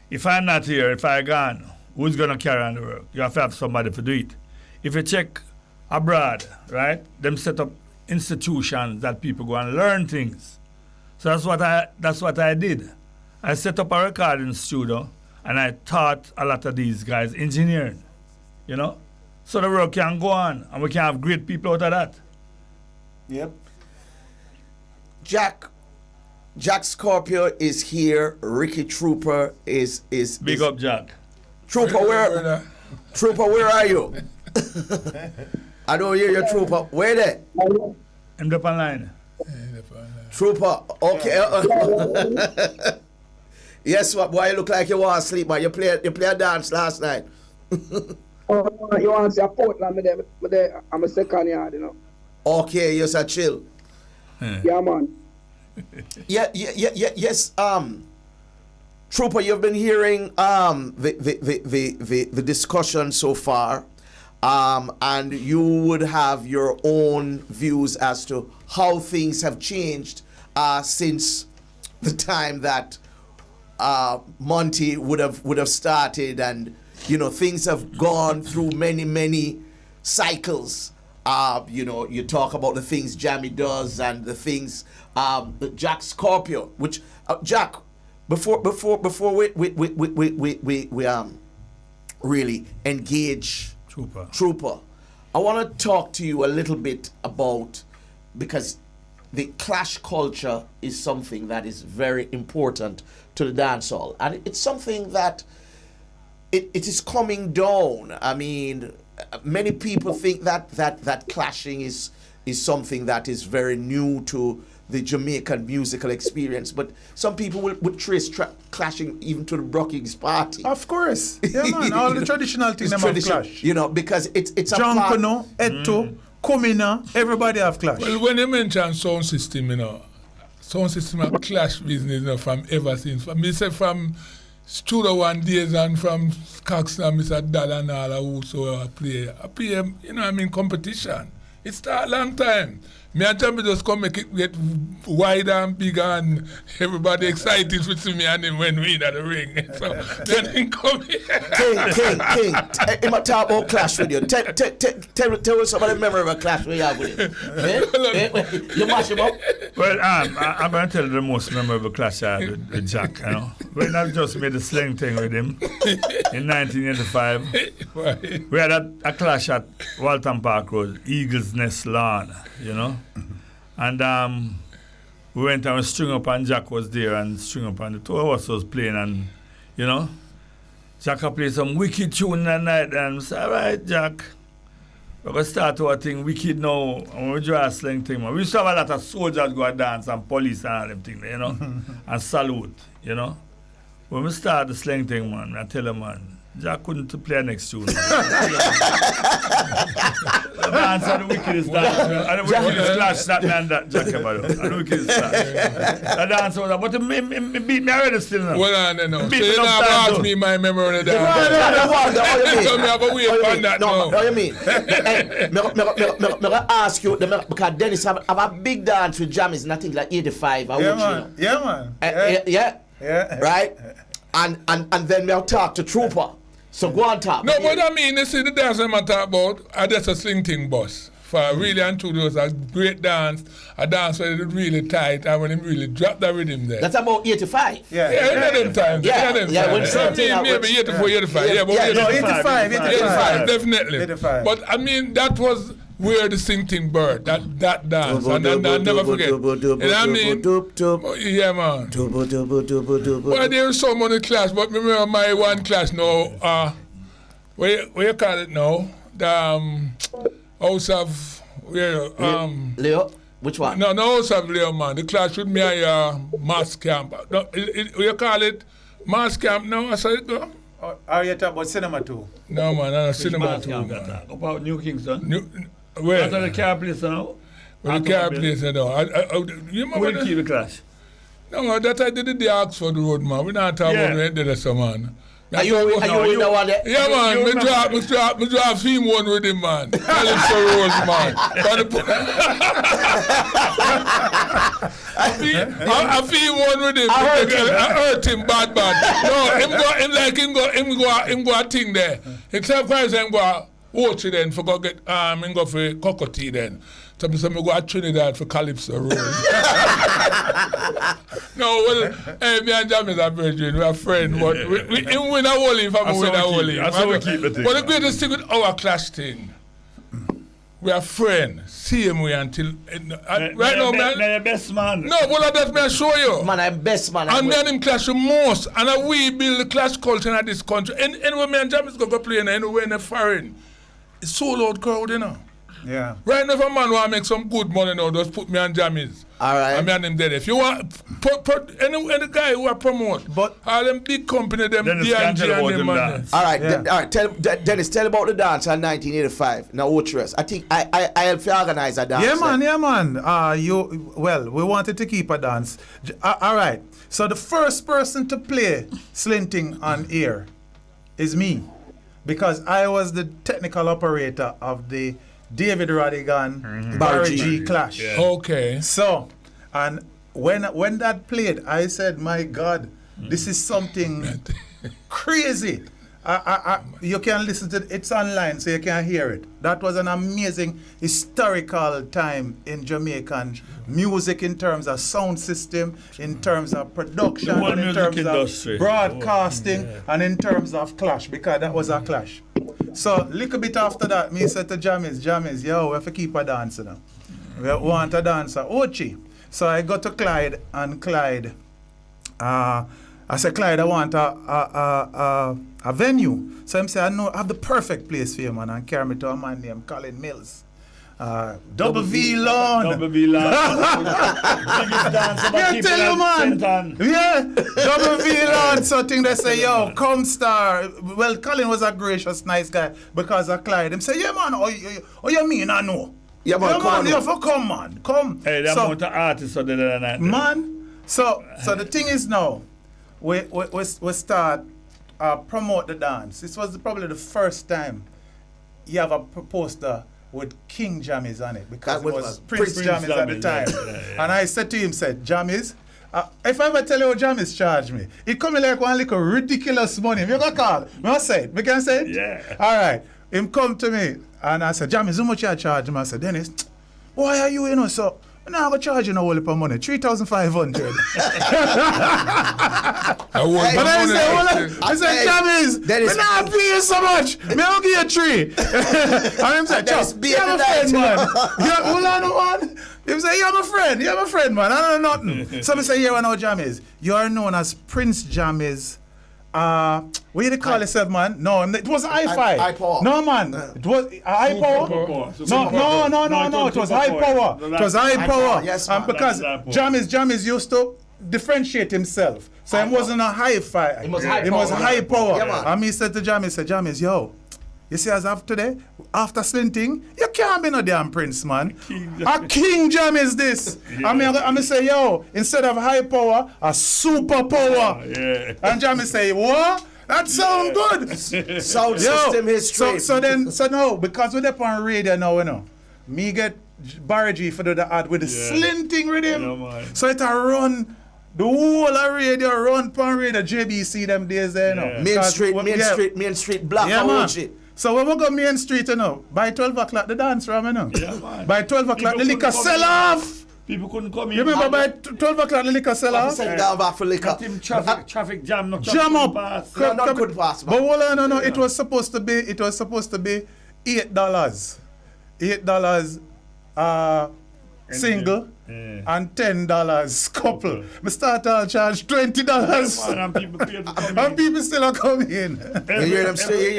if I'm not here, if I'm gone, who's going to carry on the work? You have to have somebody to do it. If you check abroad, right, them set up institutions that people go and learn things. So that's what I did. I set up a recording studio and I taught a lot of these guys engineering, so the work can go on and we can have great people out of that. Yep. Jack Scorpio is here. Ricky Trooper is Big up, Jack. Trooper, where are you? I don't hear your Trooper. Where there? I'm up online. Trooper, okay. Yes, what boy? You look like you want to sleep, man. You play a dance last night. You want to see a Portland? I'm a second yard, Okay, yes, I chill. Yeah, man. Yes. Trooper, you've been hearing the discussion so far, and you would have your own views as to how things have changed since the time that Monte would have started, and things have gone through many cycles. You talk about the things Jammy does and the things Jack Scorpio, which Jack, before we really engage Trooper, I want to talk to you a little bit about, because the clash culture is something that is very important to the dancehall, and it's something that it is coming down. I mean, many people think that clashing is something that is very new to the Jamaican musical experience, but some people would trace clashing even to the Brookings party. Of course, yeah, man. All the traditional things have clash. Because it's a Junkono, Eto, Komina, everybody have clash. Well, when you mention sound system, sound system have clash business, from ever since. From Studio One days and from Coxston, Mr. Dad and all who I play, competition. It started a long time. Me and Jammy just come make it get wider and bigger, and everybody excited to see me and him when we in the ring. So then he come here. King, I'm going to talk about clash with you. Tell us about the memory of a clash we have with him. You mash him up? Well, I'm going to tell you the most memorable clash I had with Jack, When I just made the sling thing with him in 1985. We had a clash at Walton Park Road, Eagles Nest Lawn, And we went and string up, and Jack was there and string up, and the two of us was playing, and Jack played some wicked tune that night, and I said, all right, Jack, we're going to start our thing wicked now, and we draw a sling thing, man. We used to have a lot of soldiers go and dance, and police and all them things, and salute, When we start the sling thing, man, I tell him, man, Jack couldn't play next tune. The dance and the wickedest dance. And the wickedest clash that man that Jack ever done. And the wickedest clash. The dance was but he beat me already still now. Well, I don't know. So you never asked me my memory of the dance. So me have a way on that now. What you mean? Me ask you, because Dennis have a big dance with Jammies, and I think like 85. Yeah, man. Yeah. Right? And then we'll talk to Trooper. So go on top. No, but I mean, you see the dance I'm talking about, that's a sling thing boss. For really and true, those a great dance, a dance where it really tight, and when him really drop the rhythm there. That's about 85. Yeah, them times. When something maybe 84, 85. Yeah, but 85, definitely. 85. But I mean, that was where the sing thing bird, that dance, and I never forget. You know what I mean? Yeah, man. Well, there is so many class, but remember my one class now, where you call it now? The house of, Leo? Which one? No, house of Leo, man. The class with me at your mass camp. No, you call it mass camp now? I said it go. Are you talking about cinema too? No, man, not cinema too. About New Kingston. Where? After the car place now? Well, the car place now. You remember Where keep the clash? No, that I did the Oxford Road, man. We not talking about where did some man. Are you in the one there? Yeah, man. Me drop film one with him, man. Calypso Rose, man. I film one with him. I hurt him bad. No, him go a thing there. Except for him go watch it then for go get him go for cockatoo then. So me go to Trinidad for Calypso Rose. No, well, me and Jammy is a virgin, we are friends, but we win a whole if I'm win a whole. That's how we keep the thing. But the greatest thing with our clash thing, we are friends. Same way until right now, man. You're best man. No, but that's me I show you. Man, I'm best man. And me and him clash the most, and we build the clash culture in this country. Anyway, me and Jammy is going to play anywhere in the foreign. It's sold out crowd, Yeah. Right now, if a man want to make some good money now, just put me on Jammies. All right. And me and him there. If you want, any guy who are promote, but all them big company, them D&G and them man. All right, all right. Dennis, tell about the dance in 1985. Now, what's yours? I think I helped you organize a dance. Yeah, man. We wanted to keep a dance. All right. So the first person to play slinting on air is me, because I was the technical operator of the David Radigan Barry G clash. Yeah. Okay. So, and when that played, I said, my God, this is something crazy. You can listen to it. It's online, so you can hear it. That was an amazing historical time in Jamaican music in terms of sound system, in terms of production, and in terms industry. of broadcasting, and in terms of clash, because that was a clash. So, little bit after that, me said to Jammies, yo, we have to keep a dancer now. We want a dancer. Ochi. So I go to Clyde, and Clyde, I said, Clyde, I want a venue. So him say, I know I have the perfect place for you, man, and carry me to a man named Colin Mills. Double V Lawn. Double V Lawn. Biggest dancer, but Yeah, keep tell it you, at man. Trenton. Yeah, Double V Lawn. So thing they say, yo, come star. Well, Colin was a gracious, nice guy because of Clyde. Him say, yeah, man, oh you mean I know? Yeah, man, come on. You have to come, man. Come. Hey, that So, amount of artists are there than that. man, so the thing is now, we start promote the dance. This was probably the first time you have a poster with King Jammies on it, because That it was was Prince Jammies at the Jammies, time. yeah. And I said to him, Jammies, if I ever tell you what Jammies charge me, it come like one little ridiculous money. You gonna call? Me I say it. We can say it? Yeah. All right. Him come to me and I said, Jammies, how much you charge him? I said, Dennis, why are you, so now I'm going to charge you no whole heap of money, 3,500. I said, Jammies, Dennis, I'm not paying you so much. Me I'll give you 3. And him said, Dennis, you're my friend, man. Hold on, man. Him say, you're my friend, man. I don't know nothing. So I say, yeah, I know Jammies. You are known as Prince Jammies. What do you call yourself, man? No, it was Hi-Fi. High power. No, man. It was High Power. No. It was High Power. It was High Power. Yes, And man. because Jammies used to differentiate himself. So he wasn't a Hi-Fi. He was High He was Power. High Power. Yeah, man. And me said to Jammies, yo, you see as of today, after slinting, you can't be no damn Prince, man. A King Jammies this. Yeah. I'm gonna say, yo, instead of High Power, a Super Power. Yeah. And Jammies say, what? That sound good. Sound system history. So no, because we're up on radio now, you know, me get Barry G for the ad with the slinting rhythm. Yeah, man. So it a run the whole of radio, run pan radio, JBC them days there, you know. Yeah. Main Street, Black Yeah, and man. OG. So when we go Main Street, you know, by 12 o'clock the dance room, you know. Yeah, man. By 12 o'clock the People liquor couldn't sell come in. off. People couldn't come in. You remember by 12 o'clock the liquor sell off? Send down back for liquor. Got him traffic jam. No Jam up. pass. No, none could pass, man. But hold on, no. It was supposed to be $8. $8 single and $10 couple. Me start to charge $20. And people pay to come And in. people still are coming in. You hear them story.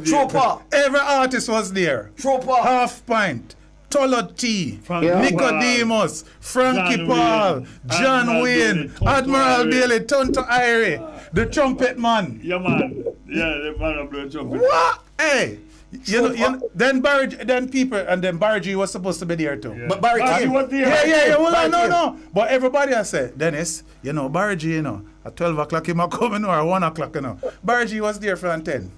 Trooper. Every artist was there. Trooper. Half Pint, Tolo T, Frank Nicodemus, Frankie John Paul, Wayne, John Admiral Wayne, Bailey, Tonto Admiral Irie. Bailey, Tonto Irie, the trumpet man. Yeah, man. Yeah, the man of the trumpet. What? Hey, you know, then Barry G was supposed to be there too. Yeah. But Barry Barry King. was there. Yeah. Well, Barry King. no. But everybody has said, Dennis, you know, Barry G, you know, at 12 o'clock he might come in or 1 o'clock, you know. Barry G was there from 10.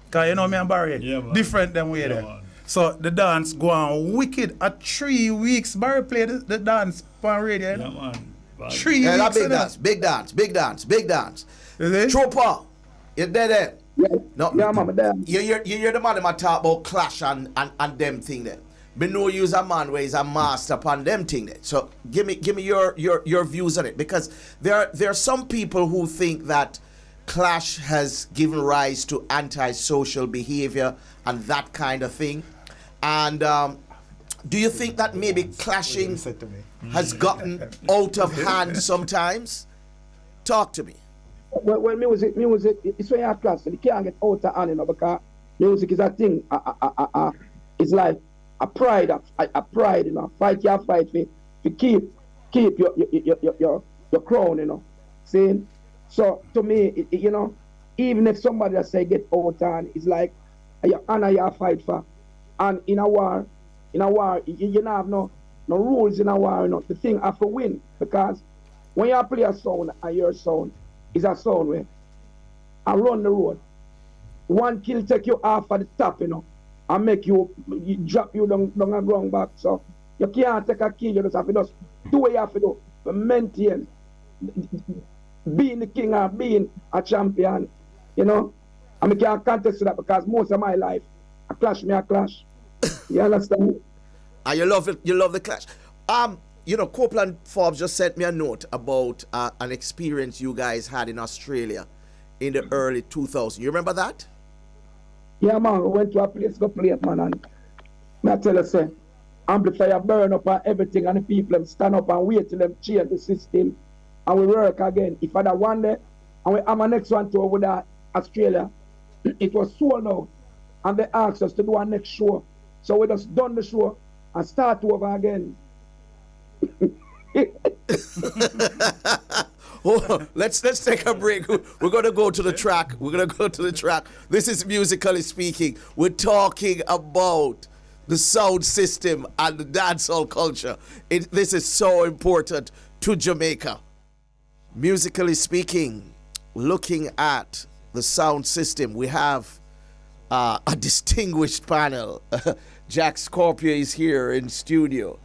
Because you know me and Barry, Yeah, man. different than we Yeah, there. man. So the dance go on wicked at 3 weeks. Barry played the dance on radio. You Yeah, know? man. Bad. 3 Yeah, that weeks. big dance. Is it? Trooper. You there? Yeah, No. yeah, mama, damn. You're the man that talk about clash and them thing there. Me know you's a man where he's a master upon them thing there. So give me your views on it, because there are some people who think that clash has given rise to antisocial behavior and that kind of thing. And do you think that maybe clashing Said to me. has gotten out of hand sometimes? Talk to me. Well, music, it's when you're class, so you can't get out of hand, you know, because music is a thing, it's like a pride, you know, fight for keep your crown, you know, see? So, to me, you know, even if somebody that say get out of hand, it's like you honor your fight for, and in a war, you don't have no rules in a war, you know, the thing have to win, because when you play a sound and your sound is a sound where I run the road, one kill take you off at the top, you know, and make you drop you down and ground back. So you can't take a kill, you just have to just do what you have to do to maintain being the king or being a champion, you know. And I can't contest to that because most of my life, I clash. You understand? And you love the clash. You know, Copeland Forbes just sent me a note about an experience you guys had in Australia in the early 2000s. You remember that? Yeah, man, we went to a place to play it, man, and I tell you, say, amplifier burn up and everything, and the people them stand up and wait till them change the system, and we work again. If I had one day, and we have my next one to over there, Australia, it was sold out, and they asked us to do our next show. So we just done the show and start over again. Oh, let's take a break. We're gonna go to the track. This is Musically Speaking. We're talking about the sound system and the dancehall culture. This is so important to Jamaica. Musically Speaking, looking at the sound system, we have a distinguished panel. Jack Scorpio is here in studio.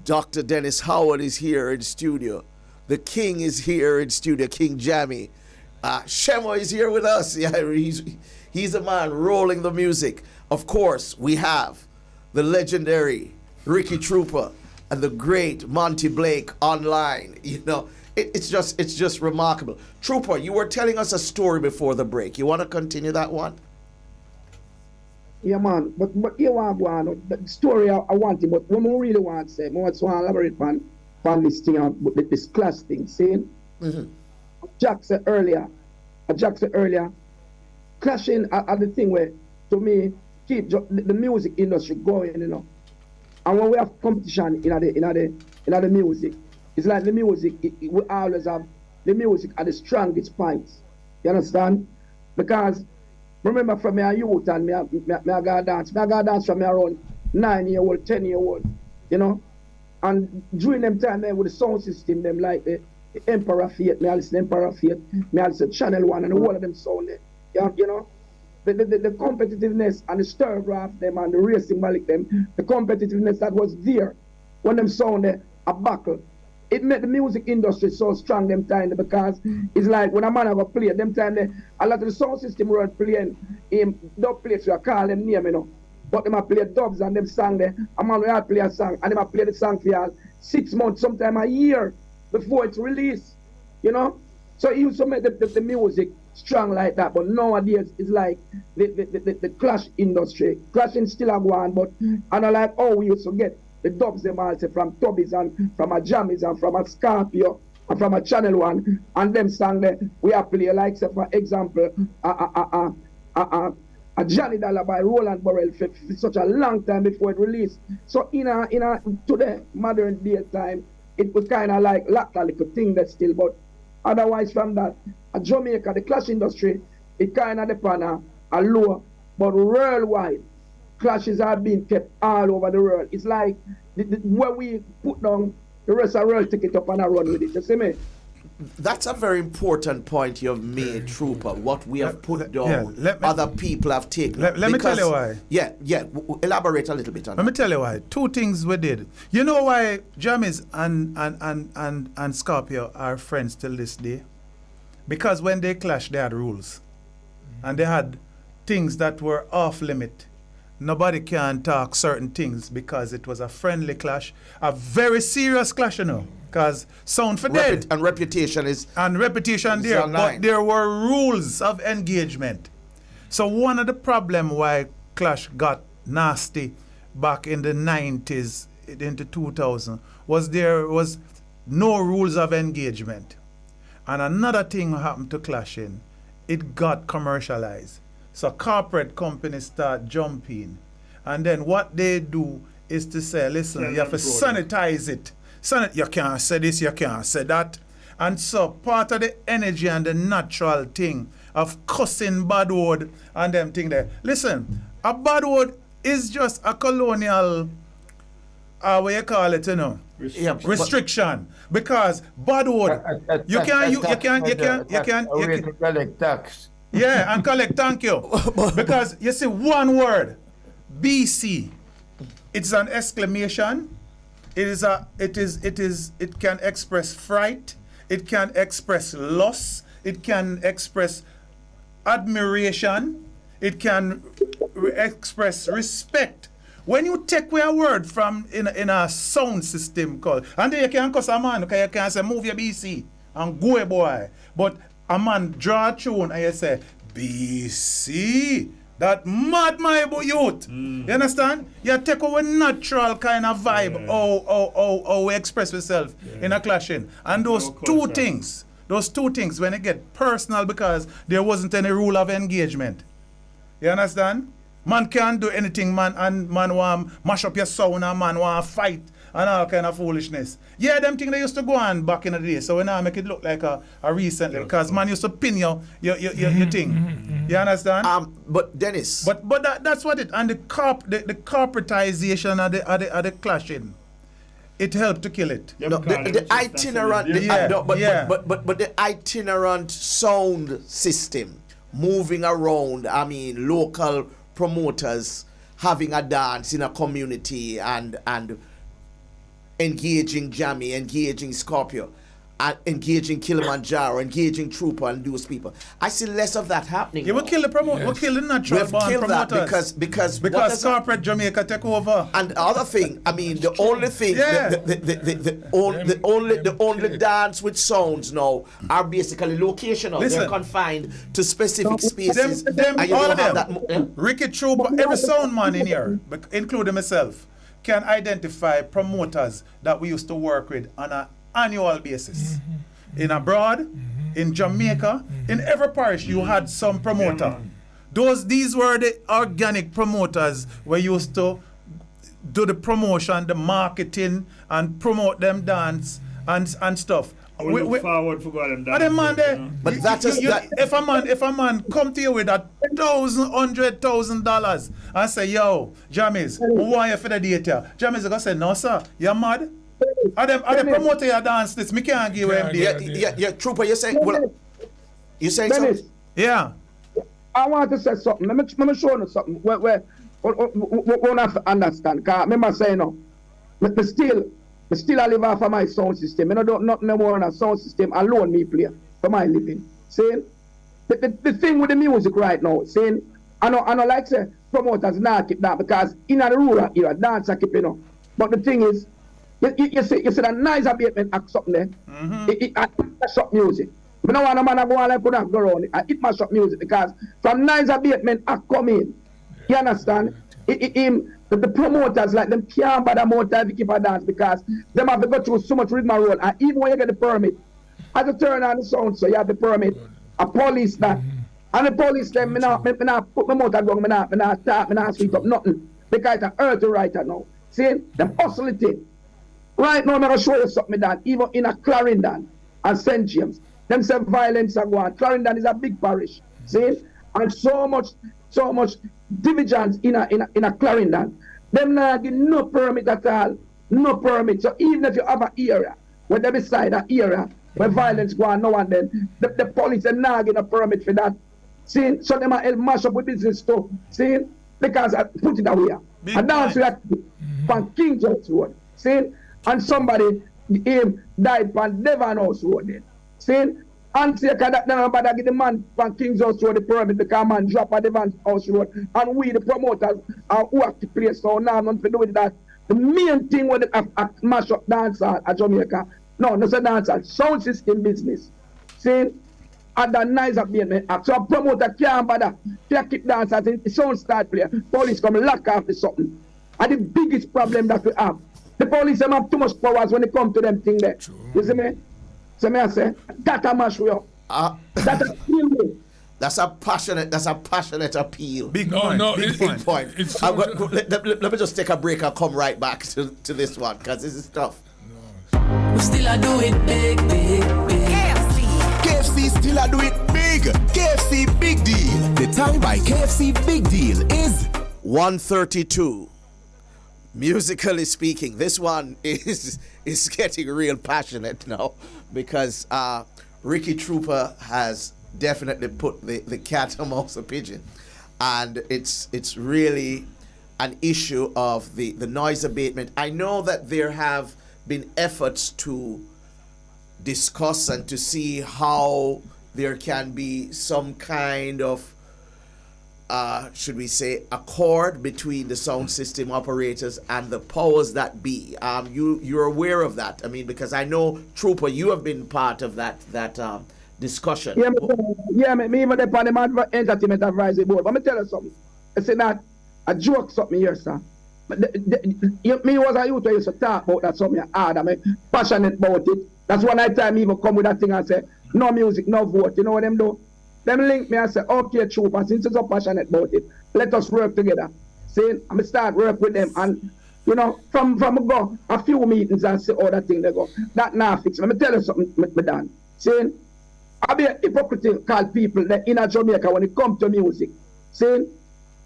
Dr. Dennis Howard is here in studio. The King is here in studio, King Jammy. Shemo is here with us. Yeah, he's a man rolling the music. Of course, we have the legendary Ricky Trooper and the great Monte Blake online. You know, it's just remarkable. Trooper, you were telling us a story before the break. You want to continue that one? Yeah, man. But you want to go on. The story I want to, but what I really want to say, I want to elaborate on this thing, this class thing. See? Mm-hmm. Jack said earlier, clashing are the thing where, to me, keep the music industry going, you know. And when we have competition in the music, it's like the music, we always have the music at the strongest points. You understand? Because remember from my youth and me I got dance from me around 9-year-old, 10-year-old, you know. And during them time there with the sound system, them like the Emperor Faith, me I listen to Emperor Faith, me I listen to Channel 1 and all of them sound there. You know? The competitiveness and the stir graph them and the race symbolic them, the competitiveness that was there when them sound there, a buckle. It made the music industry so strong them time because it's like when a man have a play, them time there, a lot of the sound system were playing him dub plates, you call them name, you know. But them a play dubs and them sang there. A man will play a song and them a play the song for you 6 months, sometime a year before it's released. You know? So he used to make the music strong like that. But nowadays it's like the clash industry. Clashing still a go on, but I don't like how we used to get the dubs them also from Tubbies and from a Jammies and from a Scorpio and from a Channel 1 and them song there we are play like say for example a Johnny Dollar by Roland Burrell for such a long time before it released. So in a today modern day time, it was kind of like that little thing that still. But otherwise from that, a Jamaica, the clash industry, it kind of depend a low, but worldwide, clashes are being kept all over the world. It's like where we put down the rest of the world, take it up and run with it. You see me? That's a very important point you've made, Trooper. What we have put down, other people have taken. Let me tell you why. Yeah. Elaborate a little bit on that. Let me tell you why. Two things we did. You know why Jammies and Scorpio are friends till this day? Because when they clashed, they had rules. And they had things that were off limit. Nobody can talk certain things because it was a friendly clash. A very serious clash, you know. Because sound for dead. And reputation is... And reputation there. online. But there were rules of engagement. So one of the problem why clash got nasty back in the 90s into 2000 was there was no rules of engagement. And another thing happened to clashing. It got commercialized. So corporate companies start jumping. And then what they do is to say, listen, you have to sanitize it. You can't say this, you can't say that. And so part of the energy and the natural thing of cussing bad word and them thing there. Listen, a bad word is just a colonial, what you call it, you know, restriction. Because bad word, you can collect tax. Yeah, and collect, thank you. Because you see one word, BC, it's an exclamation. It can express fright, it can express loss, it can express admiration, it can express respect. When you take away a word from in a sound system called, and then you can cuss a man, because you can say move your BC and go boy. But a man draw a tune and you say BC. That mad my youth. You understand? You take away natural kind of vibe. Oh, we express yourself in a clashing. And those two things, when it get personal because there wasn't any rule of engagement. You understand? Man can't do anything, man, and man want mash up your sound and man want fight and all kind of foolishness. Yeah, them things they used to go on back in the day. So we now make it look like a recently because man used to pin your thing. You understand? But Dennis. But that's what it, and the corporatization of the clashing, it helped to kill it. No, the itinerant, but the itinerant sound system moving around. I mean, local promoters having a dance in a community and engaging Jammy, engaging Scorpio, and engaging Kilimanjaro, engaging Trooper and those people. I see less of that happening. Yeah, we kill the promoter. We kill the natural born promoters. Because corporate Jamaica take over. And the other thing, I mean, the only thing, the only dance with sounds now are basically locational. Listen, they're confined to specific spaces. All of them. Ricky Trooper, every sound man in here, including myself, can identify promoters that we used to work with on an annual basis. In abroad, in Jamaica, in every parish you had some promoter. These were the organic promoters we used to do the promotion, the marketing, and promote them dance and stuff. We look forward for going and but if a man come to you with $100,000 and say, yo, Jammies, we want you for the date here. Jammies are gonna say, no sir, you're mad. Are they promote your dance this? Me can't give him the yeah, Trooper, you're saying you're saying something? Yeah. I want to say something. Let me show you something. We have to understand. Because remember saying no. Me still I live off of my sound system. I don't nothing more on a sound system alone me play for my living. Saying the thing with the music right now, saying I know like say promoters not keep that because in the rural era dance are keeping up. But the thing is, you see that nice abatement act something there. It mash up music. I don't want a man to go on like put go around it. It mash up music because from nice abatement act come in. You understand? The promoters like them can't bother more time to keep a dance because them have to go through so much rigmarole. And even when you get the permit, as you turn on the sound, so you have the permit, a police that, and the police them, me not put my motor down, me not start, me not sweep up nothing because it's earth right now. See, them hustle it in. Right now, I'm going to show you something that even in a Clarendon and St. James, them say violence are going. Clarendon is a big parish, see, and so much divisions in a Clarendon. Them not give no permit at all, no permit. So even if you have an area where they beside an area where violence go on now and then, the police are not give a permit for that. See, so them are mash up with business too. See, because I put it away. And dance from King Jammy Road. See, and somebody died on Devon House Road then. See, and say that nobody give the man from King's House Road the permit because man drop at Devon House Road and we the promoters who have to play so now nothing to do with that. The main thing with the mash up dance at Jamaica, no a dance sound system business. See, and that nice abatement act. So a promoter can't bother. They keep dancers in sound start play. Police come lock off the something. And the biggest problem that we have. The police have too much powers when it come to them thing there. True. You see me? So me I say, that a mash we up. That a kill me. That's a passionate appeal. Big point. Let me just take a break and come right back to this one because this is tough. We still a do it big. KFC still a do it big. KFC Big Deal. The time by KFC Big Deal is 1:32. Musically speaking, this one is getting real passionate now because Ricky Trooper has definitely put the cat amongst the pigeon, and it's really an issue of the noise abatement. I know that there have been efforts to discuss and to see how there can be some kind of should we say accord between the sound system operators and the powers that be. You're aware of that? I mean, because I know, Trooper, you have been part of that discussion. Me even the Panama Entertainment Advisory Board. But me tell you something. I say that a joke something here, sir. But me was a youth who used to talk about that something hard. I'm passionate about it. That's one time me even come with that thing and say, no music, no vote. You know what them do? Them link me and say, okay, Trooper, since you're so passionate about it, let us work together. See, I'm start work with them, and you know, from go a few meetings and see all that thing they go. That now fix. Let me tell you something, me Dan. See, I be a hypocrite called people that in Jamaica when it comes to music. See,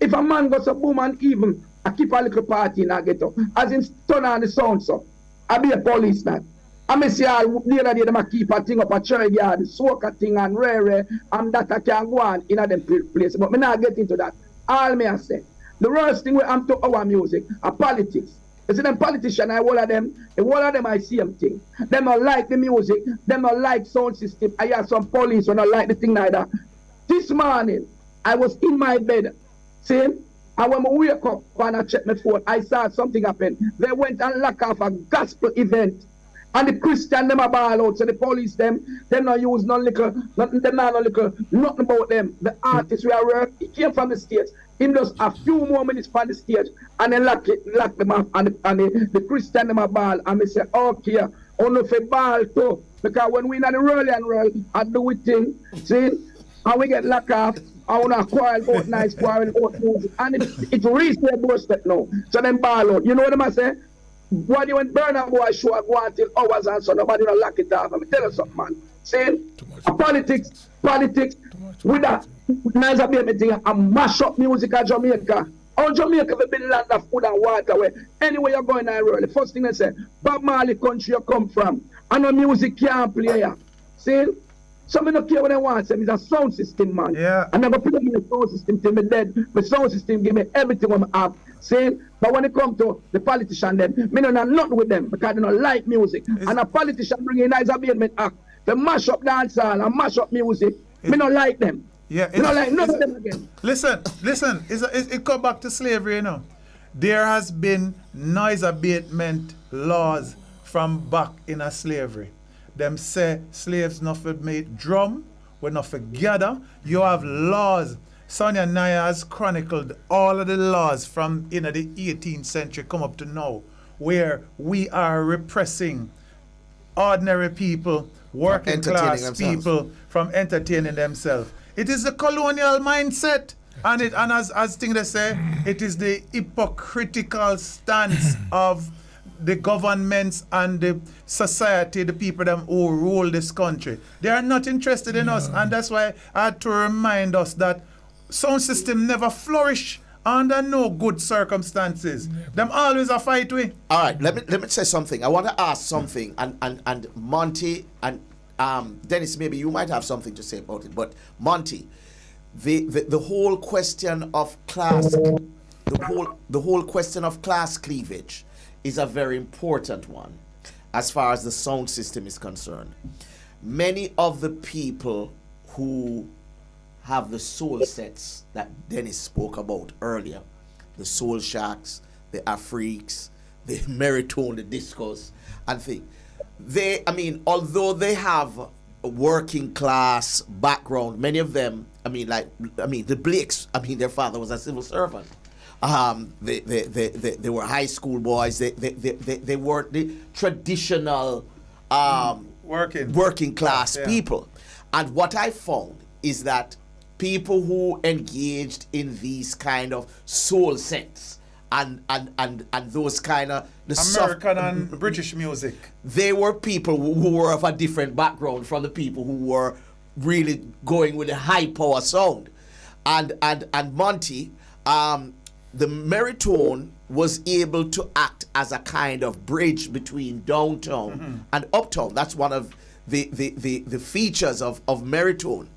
if a man goes to boom and even I keep a little party in a ghetto, as in turn on the sound so, I be a policeman. I may see all the other day them a keep a thing up a cherry yard, soak a thing and rare, and that I can go on in a them place. But me not get into that. All me I say, the worst thing we am to our music are politics. You see them politicians, all of them I see them thing. Them don't like the music, them don't like sound system. I hear some police who don't like the thing neither. This morning, I was in my bed, see? And when I wake up and I check my phone, I saw something happen. They went and locked off a gospel event. And the Christian them a ball out, so the police them not use no little, nothing about them. The artist we are work, he came from the stage. Him just a few more minutes from the stage, and then lock them off, and the Christian them a ball, and me say, okay, only for ball too, because when we in the roll and roll, I do it thing, see, and we get locked off. I want to quarrel about nice, quarrel about music, and it reaches their doorstep now. So them ball out. You know what I'm saying? When you went burn a boy show go until hours and so nobody don't lock it off. I mean, tell us something, man. See, politics, with that nice abatement thing and mash up music at Jamaica. How Jamaica have been land of food and water where anywhere you're going in the world, the first thing they say, Bob Marley country you come from, and no music can't play here. See? Some don't care what they want, say, it's a sound system, man. Yeah. I never put it in the sound system till me dead. The sound system give me everything I have. See? But when it comes to the politician, them, me don't have nothing with them because they don't like music. And a politician bring in nice abatement act. They mash up dancehall and mash up music. Me don't like them. Yeah, me don't like none of them again. Listen, it come back to slavery, you know. There has been noise abatement laws from back in a slavery. Them say slaves not for make drum, we not for gather. You have laws. Sonia Naya has chronicled all of the laws from the 18th century come up to now, where we are repressing ordinary people, working class people from entertaining themselves. It is the colonial mindset, and as thing they say, it is the hypocritical stance of the governments and the society, the people them who rule this country. They are not interested in us, and that's why I had to remind us that sound system never flourish under no good circumstances. Them always a fight with. All right, let me say something. I want to ask something, and Monty and Dennis, maybe you might have something to say about it. But Monty, the whole question of class, the whole question of class cleavage is a very important one as far as the sound system is concerned. Many of the people who have the soul sets that Dennis spoke about earlier, the soul shacks, the Afriques, the Meritone, the discos, and things. Although they have a working class background, many of them, the Blakes, their father was a civil servant. They were high school boys. They weren't the traditional working class people. And what I found is that people who engaged in these kind of soul sets and those kind of American and British music, they were people who were of a different background from the people who were really going with a high power sound. And Monty, the Meritone was able to act as a kind of bridge between downtown and uptown. That's one of the features of Meritone.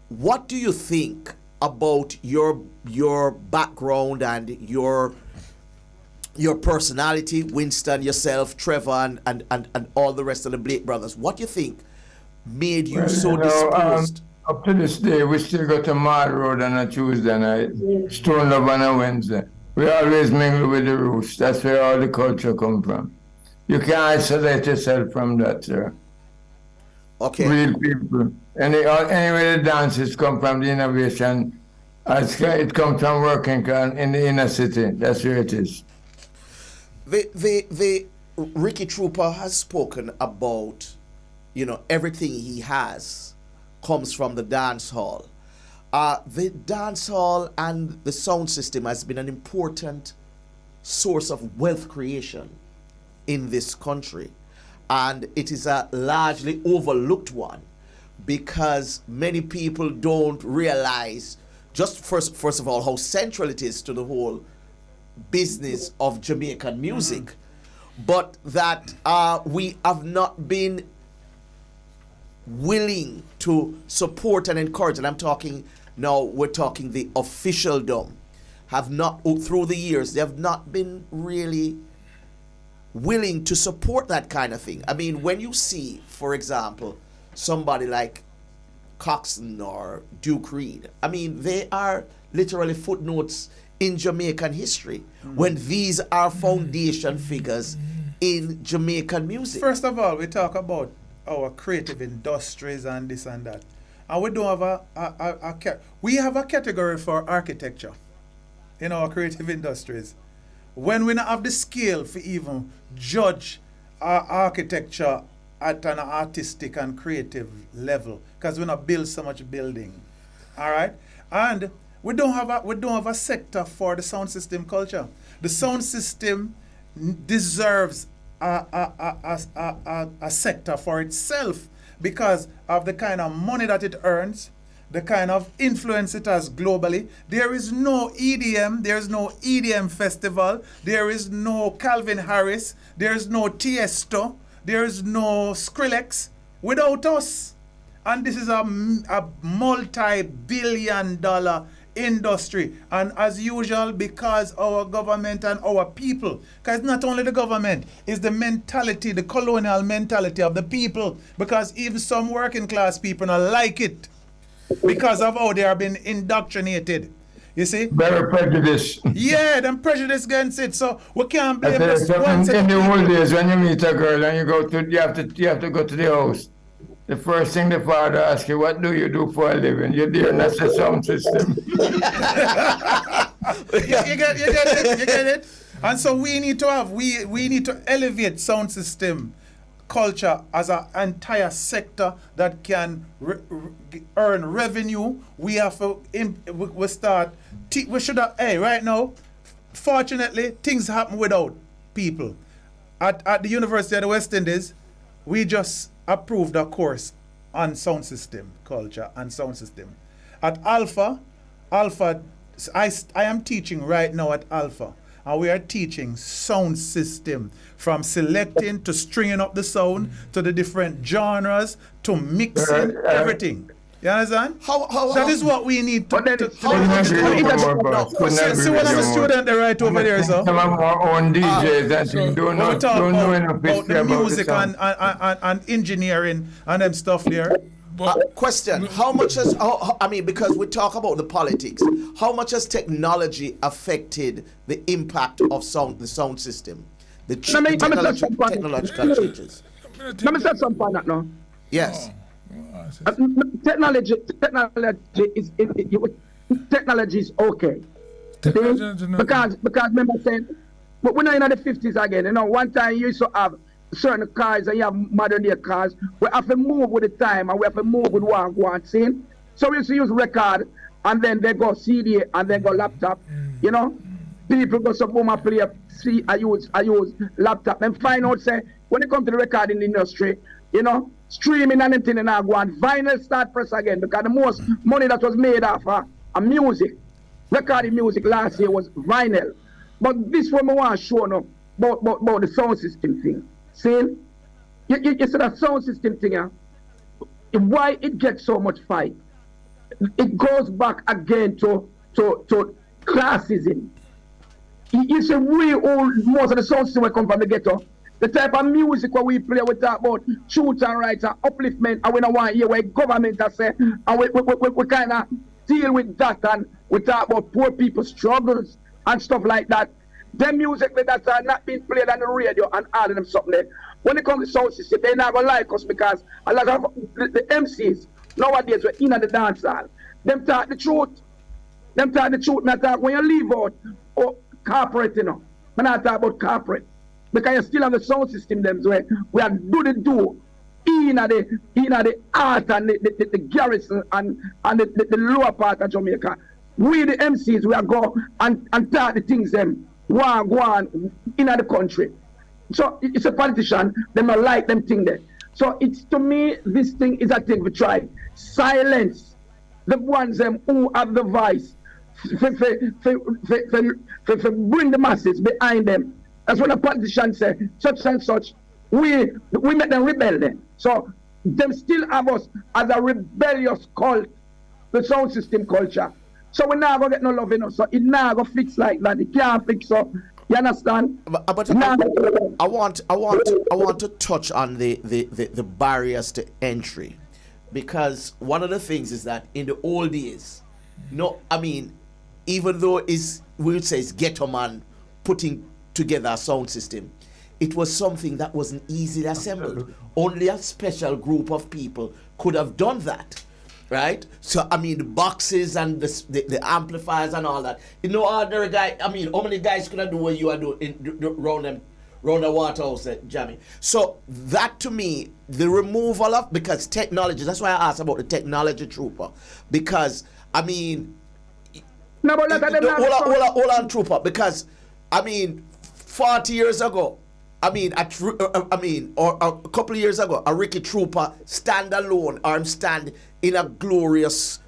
What do you think about your background and your personality, Winston, yourself, Trevor, and all the rest of the Blake brothers. What do you think made you so disposed? Up to this day, we still go to Mad Road on a Tuesday night, Stone Love on a Wednesday. We always mingle with the roots. That's where all the culture come from. You can't isolate yourself from that, sir. Okay. Real people. Anyway, the dances come from the innovation. It comes from working in the inner city. That's where it is. The Ricky Trooper has spoken about, everything he has comes from the dance hall. The dance hall and the sound system has been an important source of wealth creation in this country, and it is a largely overlooked one because many people don't realize just first of all how central it is to the whole business of Jamaican music, but that we have not been willing to support and encourage, and we're talking the officialdom, have not, through the years, they have not been really willing to support that kind of thing. I mean, when you see, for example, somebody like Coxsone or Duke Reid, I mean, they are literally footnotes in Jamaican history when these are foundation figures in Jamaican music. First of all, we talk about our creative industries and this and that. And we don't have we have a category for architecture in our creative industries. When we don't have the scale for even judge our architecture at an artistic and creative level, because we not build so much building. All right? And we don't have a sector for the sound system culture. The sound system deserves a sector for itself because of the kind of money that it earns, the kind of influence it has globally. There is no EDM, there is no EDM festival, there is no Calvin Harris, there is no Tiesto, there is no Skrillex without us. And this is a multi-billion-dollar industry, and as usual, because our government and our people, because not only the government, it's the mentality, the colonial mentality of the people, because even some working class people don't like it because of how they are being indoctrinated. You see? Very prejudiced. Yeah, them prejudice against it. So we can't blame this one. In the old days, when you meet a girl and you have to go to the house. The first thing the father asks you, what do you do for a living? You're there, and that's the sound system. you get it? And so we need to elevate sound system culture as an entire sector that can earn revenue. We have to, we should have, right now, fortunately, things happen without people. At the University of the West Indies, we just approved a course on sound system culture and sound system. At Alpha, I am teaching right now at Alpha, and we are teaching sound system from selecting to stringing up the sound to the different genres to mixing everything. You understand? That is what we need to See when I'm a student there right over there, so. Some of our own DJs that don't know enough about the music and engineering and them stuff there. Question: how much has because we talk about the politics, how much has technology affected the impact of the sound system? The technological changes. Let me say something on that now. Yes. Technology is okay. Because remember saying, but we're not in the 50s again. One time you used to have certain cars and you have modern day cars. We have to move with the time and we have to move with what we want seeing. So we used to use record and then they go CD and then go laptop. People go some home and play I use laptop and find out say when it comes to the recording industry, streaming and anything and I go on vinyl start press again because the most money that was made off of music, recording music last year was vinyl. But this one I want to show now about the sound system thing. See, you see that sound system thing, why it gets so much fight. it goes back again to classism. You see, we all, most of the sound system will come from the ghetto. The type of music where we play, we talk about truth and rights and upliftment, and we don't want to hear what government has said, and we kind of deal with that, and we talk about poor people's struggles and stuff like that. The music that are not being played on the radio and all of them something there. When it comes to sound system, they're not going to like us because a lot of the MCs nowadays we're in the dance hall. Them talk the truth. Them talk the truth, not talk when you leave out or corporate, you know. I'm not talk about corporate. Because you still have the sound system them where we are do in the art and the garrison and the lower part of Jamaica. We the MCs we are go and talk the things them go on in the country. So it's a politician, them not like them thing there. So it's to me this thing is a thing we try. Silence the ones them who have the voice for bring the masses behind them. That's what the politicians say, such and such. We make them rebel then. So them still have us as a rebellious cult, the sound system culture. So we now go get no love in us. So it now go fix like that. It can't fix up. You understand? But I want to touch on the barriers to entry, because one of the things is that in the old days, even though we would say it's ghetto man putting together a sound system, it was something that wasn't easily assembled. Only a special group of people could have done that, right? So the boxes and the amplifiers and all that. Ordinary guy. How many guys could I do what you are doing round the waterhouse, Jammy? So that to me, the removal of, because technology. That's why I asked about the technology trooper, because hold on, trooper, because 40 years ago, or a couple of years ago, a Ricky Trooper stand alone or stand in a glorious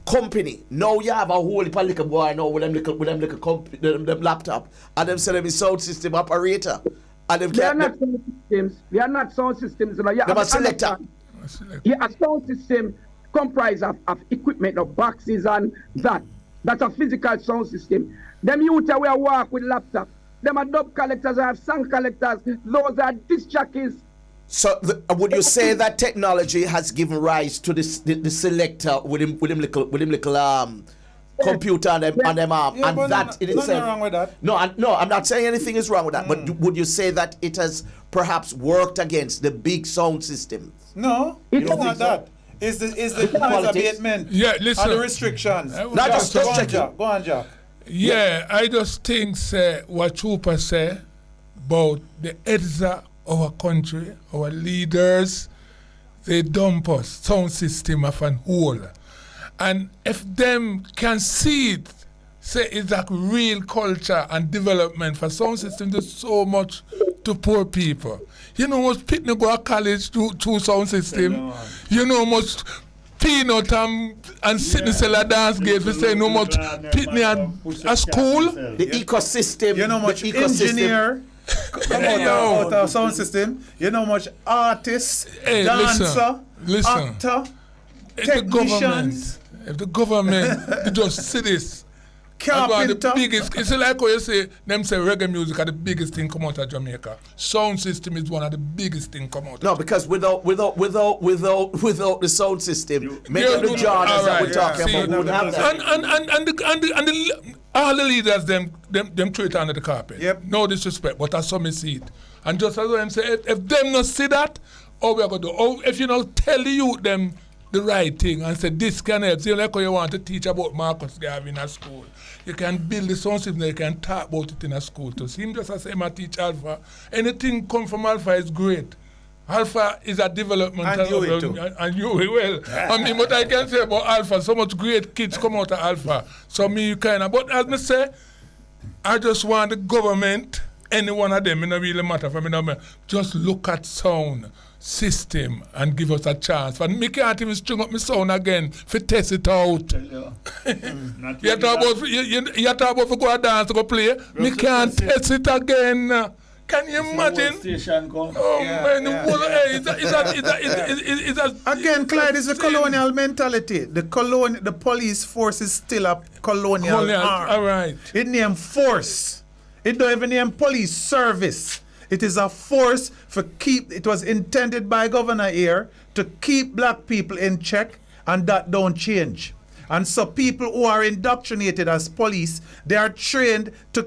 company. Now you have a whole heap of little boy now with them laptop, and them say them is sound system operator. And them they are not sound systems. They are not sound systems. You know, them a selector. Yeah, a sound system comprised of equipment, of boxes and that. That's a physical sound system. Them youth we are work with laptop. Them are dub collectors, I have song collectors. Those are disc jockeys. So would you say that technology has given rise to the selector with him little computer and them arm, yeah, and that in itself? Nothing wrong with that. No, I'm not saying anything is wrong with that. But would you say that it has perhaps worked against the big sound system? No, it's not that. It's the noise abatement. Yeah, listen. And the restrictions. Not just Go on, Jack. Yeah, I just think what Trooper say about the heads of our country, our leaders, they dump us, sound system of an whole. And if them can see it, say it's like real culture and development for sound system, there's so much to poor people. You know much Pitney go to college through sound system. You know much Peanut and Sydney Cellar Dance Gate, we say no much Pitney at school. The ecosystem. You know much engineer come out of sound system. You know much artist, dancer, actor, technicians. If the government just see this, carpenter. The biggest, it's like what you say, them say reggae music are the biggest thing come out of Jamaica. Sound system is one of the biggest thing come out. No, because without the sound system, many of the genres that we're talking about wouldn't have that. And all the leaders them throw it under the carpet. Yep. No disrespect, but that's some see it. And just as them say, if them not see that, all we are gonna do, if you not tell the youth them the right thing and say this can help. See, like how you want to teach about Marcus Garvey in a school. You can build the sound system, you can talk about it in a school too. See him just as him teach Alpha. Anything come from Alpha is great. Alpha is a development. And you will too. And you will. What I can say about Alpha, so much great kids come out of Alpha. So me kind of, but as me say, I just want the government, any one of them, it don't really matter for me, just look at sound system and give us a chance. But me can't even string up my sound again for test it out. You talk about you talk about go dance, go play. Me can't test it again. Can you imagine? Station come. Oh Yeah, man, yeah, the whole yeah. it's a Again, Clyde, is a colonial mentality. The police force is still a colonial arm. all right. It name force. It don't even name police service. It is a force for keep. It was intended by Governor here to keep black people in check, and that don't change. And so people who are indoctrinated as police, they are trained to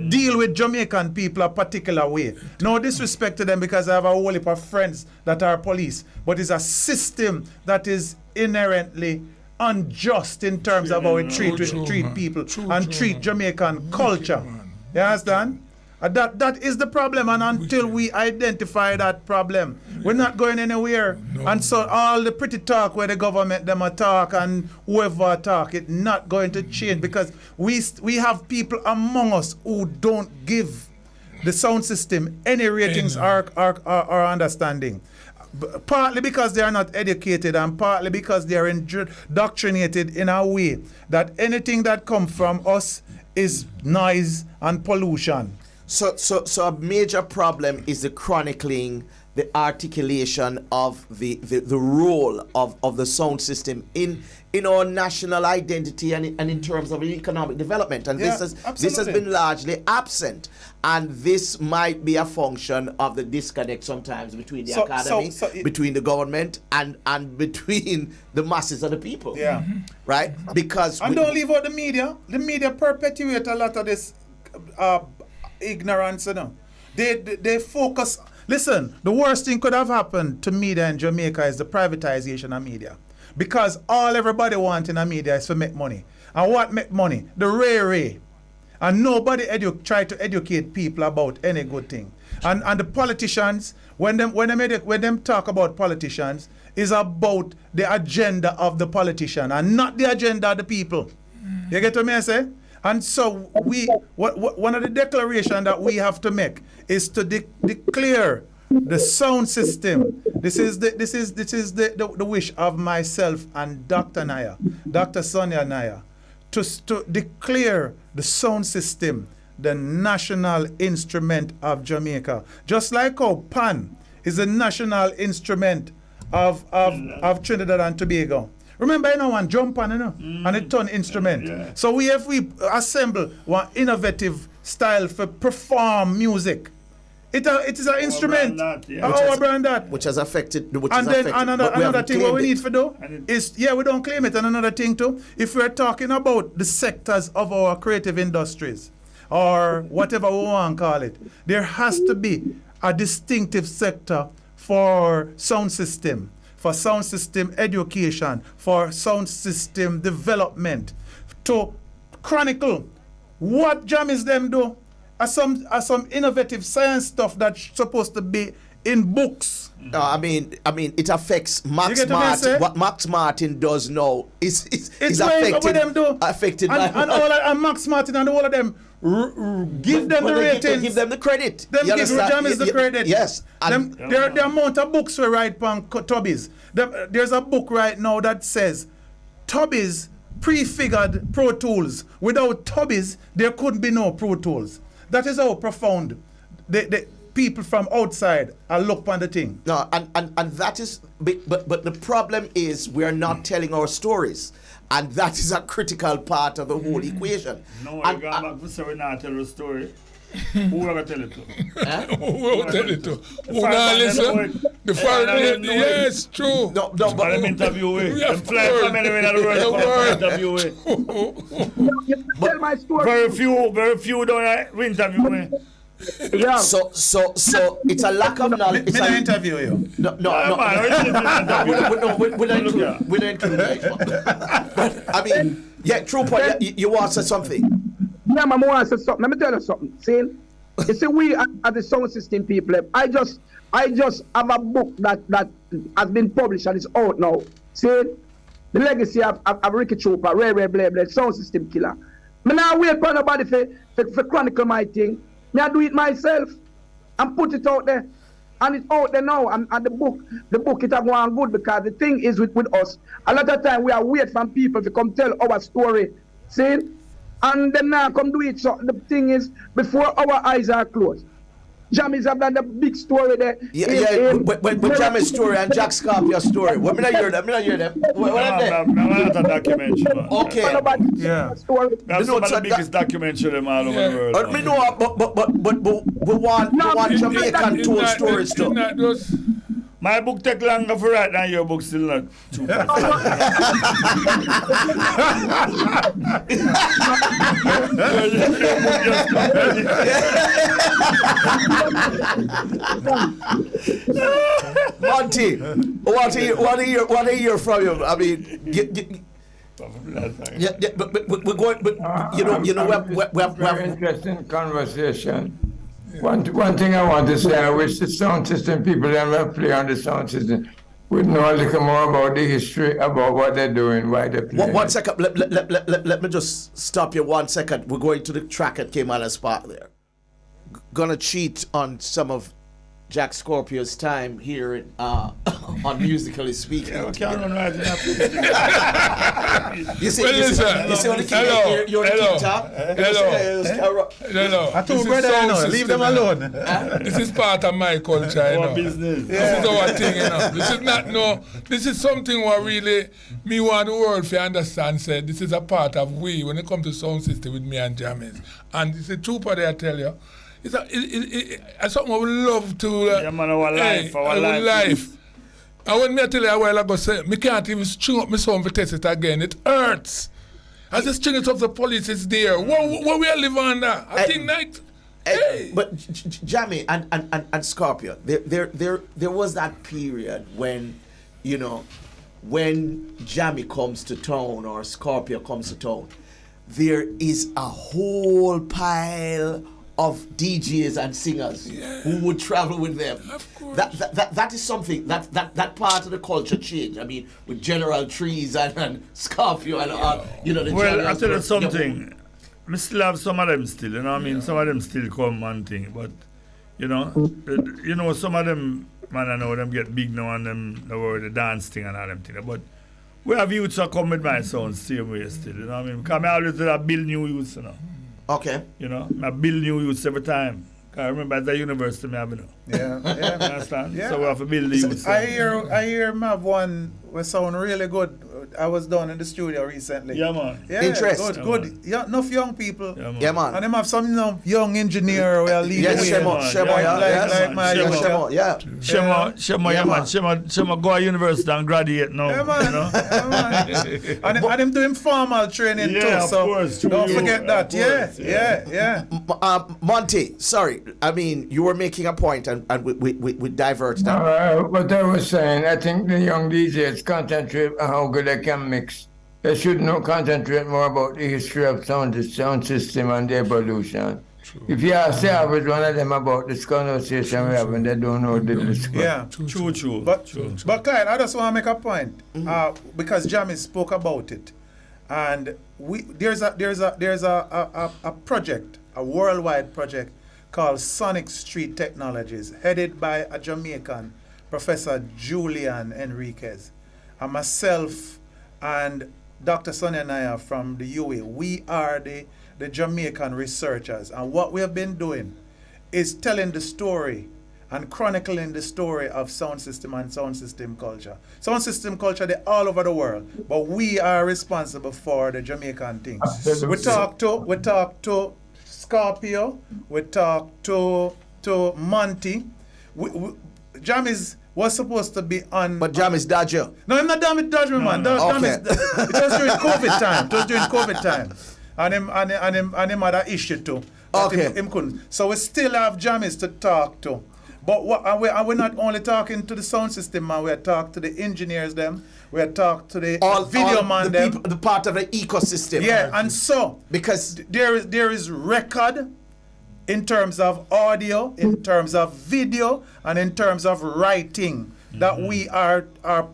deal with Jamaican people a particular way. No disrespect to them, because I have a whole heap of friends that are police, but it's a system that is inherently unjust in terms of how it treat people and treat Jamaican culture. You understand? That is the problem, and until we identify that problem, we're not going anywhere. And so all the pretty talk where the government them a talk and whoever talk, it's not going to change, because we have people among us who don't give the sound system any ratings or understanding. Partly because they are not educated, and partly because they are indoctrinated in a way that anything that comes from us is noise and pollution. So a major problem is the chronicling, the articulation of the role of the sound system in our national identity and in terms of economic development. And this has been largely absent. And this might be a function of the disconnect sometimes between the academy, between the government, and between the masses of the people. Yeah. Right? Because don't leave out the media. The media perpetuate a lot of this ignorance, you know. They focus. Listen, the worst thing could have happened to media in Jamaica is the privatization of media, because all everybody wants in a media is to make money. And what make money? The ray. And nobody try to educate people about any good thing. And the politicians, when them talk about politicians, is about the agenda of the politician and not the agenda of the people. You get what I say? And so one of the declarations that we have to make is to declare the sound system. This is the wish of myself and Dr. Naya, Dr. Sonia Naya, to declare the sound system the national instrument of Jamaica. Just like how pan is the national instrument of Trinidad and Tobago. Remember, one jump on, and it turn instrument. Yeah. So we assemble one innovative style for perform music. It is an instrument. Our brand that. Which has affected. Another thing what we need to do is we don't claim it. And another thing too, if we're talking about the sectors of our creative industries, or whatever we want to call it, there has to be a distinctive sector for sound system, for sound system education, for sound system development, to chronicle what jammies them do as some innovative science stuff that's supposed to be in books. No, I mean, it affects Max Martin. What Max Martin does now is affected. Them do. Affected and Max Martin and all of them give them the ratings. Give them the credit. Them give Jammies the credit. Yes. The amount of books we write on Tubbies. There's a book right now that says Tubbies prefigured Pro Tools. Without Tubbies, there couldn't be no Pro Tools. That is how profound the people from outside are look on the thing. No, and that is, but the problem is we're not telling our stories, and that is a critical part of the whole equation. No, we're going back to say we're not telling the story. Who will I tell it to? Who will tell it to? Who not listen? The foreign, yes, true. No, but I'm interviewing. Them fly from anywhere in the world. Interviewing. Tell my story. Very few don't interview me. Yeah. So it's a lack of knowledge. It's an interview you. No. We don't include. But I mean, yeah, Trooper, you want to say something? Yeah, I want to say something. Let me tell you something. See, you see, we at the sound system people, I just have a book that has been published and it's out now. See, the legacy of Ricky Trooper, Ray Blah, sound system killer. I now wait for nobody for chronicle my thing. I do it myself and put it out there. And it's out there now. And the book it have gone good, because the thing is with us, a lot of time we are wait for people to come tell our story. See? And then now come do it. So the thing is, before our eyes are closed, Jammy's have done the big story there. But Jammy's story and Jack Scorpio's story. What me not hear them? What are they? Not a documentary, man. Okay. Yeah. That's some of the biggest documentary them all over the world. But me know, but we want Jamaican told stories too. My book take longer for write than your book still not too bad. Monty, what do you hear from you? I mean, but we're going, but you know, we have very interesting conversation. One thing I want to say, I wish the sound system people that play on the sound system would know a little more about the history, about what they're doing, why they're playing. One second, let me just stop you 1 second. We're going to the track that came on a spot there. Gonna cheat on some of Jack Scorpio's time here in, on Musically Speaking. Yeah, we can't run right enough. You see on the key, you're on the key top. Hello. I told brother, you know, leave them alone. This is part of my culture, you know. Business. This is our thing, you know. This is not this is something what really me want the world to understand. Said this is a part of we when it comes to sound system with me and Jammies. And it's a trooper there, I tell you. It's something I would love to. Yeah, man, our life. And when me tell you a while ago, say, me can't even string up my sound to test it again. It hurts. As I string it up, the police is there. What we are living under? I think like. Hey. But Jammy and Scorpio, there was that period when, you know, when Jammy comes to town or Scorpio comes to town, there is a whole pile of DJs and singers who would travel with them. Of course. That is something that part of the culture change. I mean, with General Trees and Scorpio and you know the. Well, I tell you something. I still have some of them still. You know, what I mean, some of them still come and thing, but you know, some of them, man, I know them get big now and them the dance thing and all them thing. But we have youths who come with my sound same way still. You know what I mean? Because I always build new youths, you know. Okay. You know, I build new youths every time. I remember at the university, I have, you know. Yeah. You understand? Yeah. So we have to build the youths. I hear me have one we sound really good. I was down in the studio recently. Yeah, man. Yeah, Interest. Good. Yeah, enough young people. Yeah, man. And them have some young engineer who are leading Yes, Shemo, man. Shemo go to university and graduate now. Yeah, man. You know? Yeah, man. and them doing formal training Yeah, too. of So course. don't forget that. Course, Yeah. Monty, sorry. I mean, you were making a point, and we diverged. What I was saying, I think the young DJs concentrate on how good they can mix. They should concentrate more about the history of sound system and the evolution. True. If you ask the average one of them about this conversation we have, and they don't know the discuss. Yeah, True. But Clyde, I just want to make a point because Jammy spoke about it, and there's a project, a worldwide project called Sonic Street Technologies, headed by a Jamaican, Professor Julian Enriquez, and myself and Dr. Sonia Naya from the UA. We are the Jamaican researchers, and what we have been doing is telling the story and chronicling the story of sound system and sound system culture. Sound system culture, they're all over the world, but we are responsible for the Jamaican thing. We talk to Scorpio, we talk to Monte. Jammy's was supposed to be on. But Jammy's Dodger. No, I'm not Dodger, man. Okay. It was during COVID time. And him had an issue too. Okay. Him couldn't. So we still have Jammys to talk to. But we're not only talking to the sound system man, we are talking to the engineers them, we are talking to the video man them. The part of the ecosystem. Yeah, and so because there is record in terms of audio, in terms of video, and in terms of writing that we are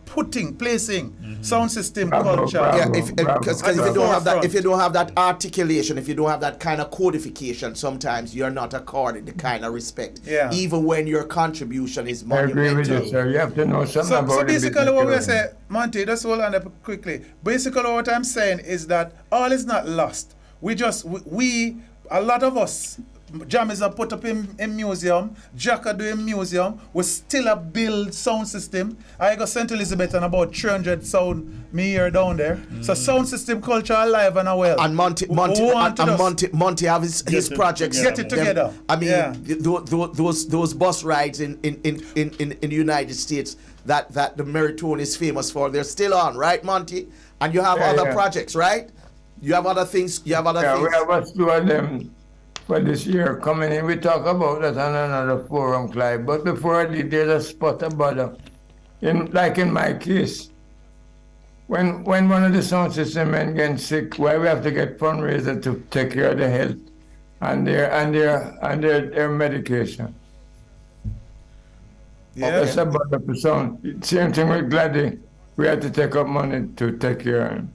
placing sound system culture. Yeah, because if you don't have that articulation, if you don't have that kind of codification, sometimes you're not accorded the kind of respect. Yeah. Even when your contribution is monumental. I agree with you, sir. You have to know something about it. So basically what we say, Monty, just hold on up quickly. Basically what I'm saying is that all is not lost. A lot of us Jammys are put up in museum, Jack are doing museum, we still a build sound system. I go St. Elizabeth and about 300 sound me here down there. So sound system culture alive and well. And Monte have his projects. Get it together. Those bus rides in the United States that the Meriton is famous for, they're still on, right, Monte? And you have other projects, right? You have other things. We have a few of them for this year coming in. We talk about that on another forum, Clyde. But before I did, there's a spot about like in my case, when one of the sound system men gets sick, why we have to get fundraiser to take care of the health and their medication. Yeah. That's about the sound. Same thing with Gladdy. We had to take up money to take care of him.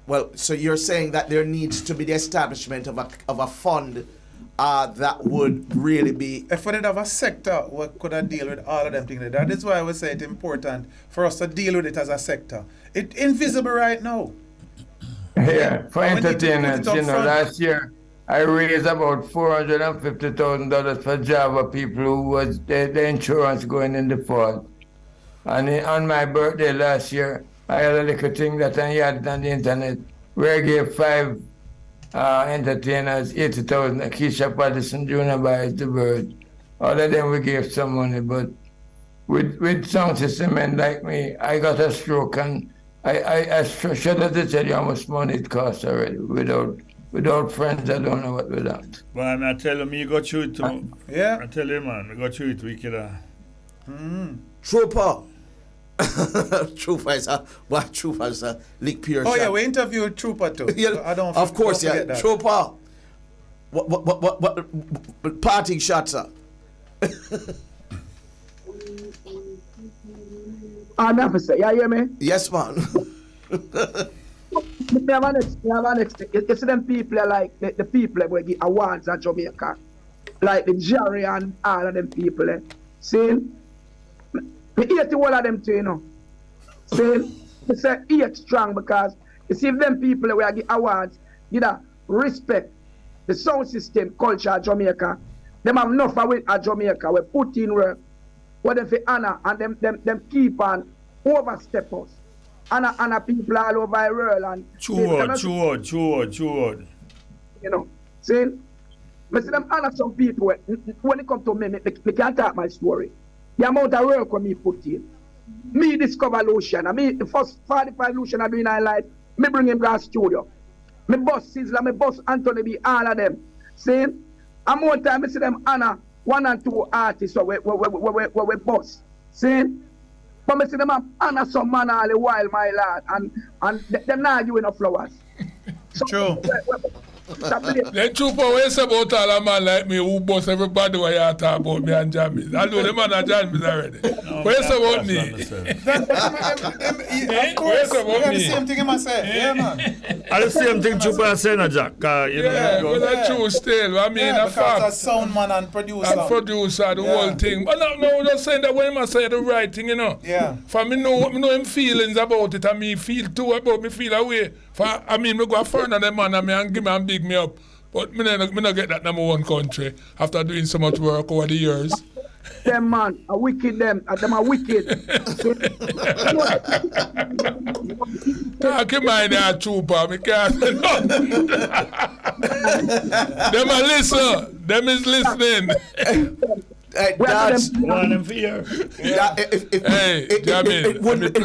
Well, so you're saying that there needs to be the establishment of a fund that would really be... If we did have a sector, we could have deal with all of them things. That is why we say it's important for us to deal with it as a sector. It's invisible right now. Yeah, for entertainers, last year I raised about $450,000 for Java people who was the insurance going in default. And on my birthday last year, I had a little thing that I had on the internet where I gave 5 entertainers $80,000. Keisha Patterson, Junior Bias, The Bird. All of them we gave some money, but with sound system men like me, I got a stroke and I should have tell you how much money it costs already. Without friends, I don't know what without. Well, I tell him, you got through it too. Yeah. I tell him, man, we got through it wicked. Trooper. Trooper is a lick pure shot. Oh yeah, we interviewed Trooper too. Yeah, I don't. Of course, don't yeah. that. Trooper. What parting shots, sir? I'm officer, you hear me? Yes, man. Me have an next thing. You see them people are like the people that will get awards at Jamaica. Like the Jerry and all of them people. See? Me hate all of them too, you know. See? Me say hate strong because you see if them people that will get awards, you know, respect the sound system culture at Jamaica. Them have enough of it at Jamaica. We put in work. What if they honor and them keep on overstep us. Honor people all over the world and True. You know, see, I see them honor some people when it comes to me can't talk my story. The amount of work when me put in. Me discover Lucian. I mean the first 45 Lucian I do in my life, me bring him to the studio. Me boss Sizzler, me boss Anthony B, all of them. See? And more time I see them honor 1 and 2 artists we boss. See? But I see them honor some man all the while, my lad, and them not giving no flowers. So, True. The Trooper, what you say about all a man like me who boss everybody when you talk about me and Jammy? I know the man are Jammy already. What you say about me? Of course, the same thing I say. Yeah, man. And the same thing Trooper saying, Jack. Yeah, but that's true still. I mean, a fact. Because sound man and producer. And producer, the whole thing. But no, just saying that when I say the right thing, you know. Yeah. For me know him feelings about it, and me feel too about me feel away. For I mean, me go find another man and give me and big me up. But me not get that number one country after doing so much work over the years. Them man are wicked, them are wicked. Talk in mind that Trooper, me can't say nothing. Them are listen, them is listening. That's One and fear. it wouldn't be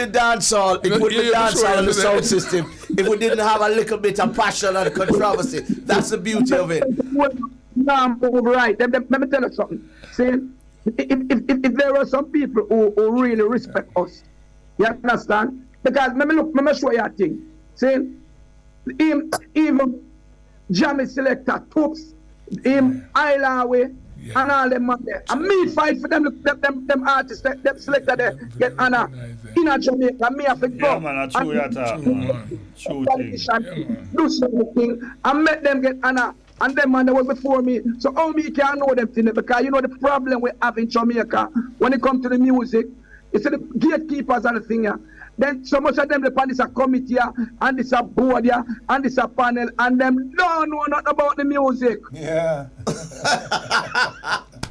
dancehall. It wouldn't be dancehall in the sound system if we didn't have a little bit of passion and controversy. That's the beauty of it. No, right. Let me tell you something. See, if there are some people who really respect us, you understand? Because let me show you a thing. See, even Jammy selector, Toops, Islandway, and all them man there. And me fight for them artists, them selector there, get honor in a Jamaica. Me have to go. Yeah, man, that's true, True thing. Do something and make them get honor. And them man that was before me. So how me can know them things? Because you know the problem we have in Jamaica when it comes to the music, You see the gatekeepers and the thing here. Then so much of them depend this a committee here, and this a board here, and this a panel, and them don't know nothing about the music. Yeah.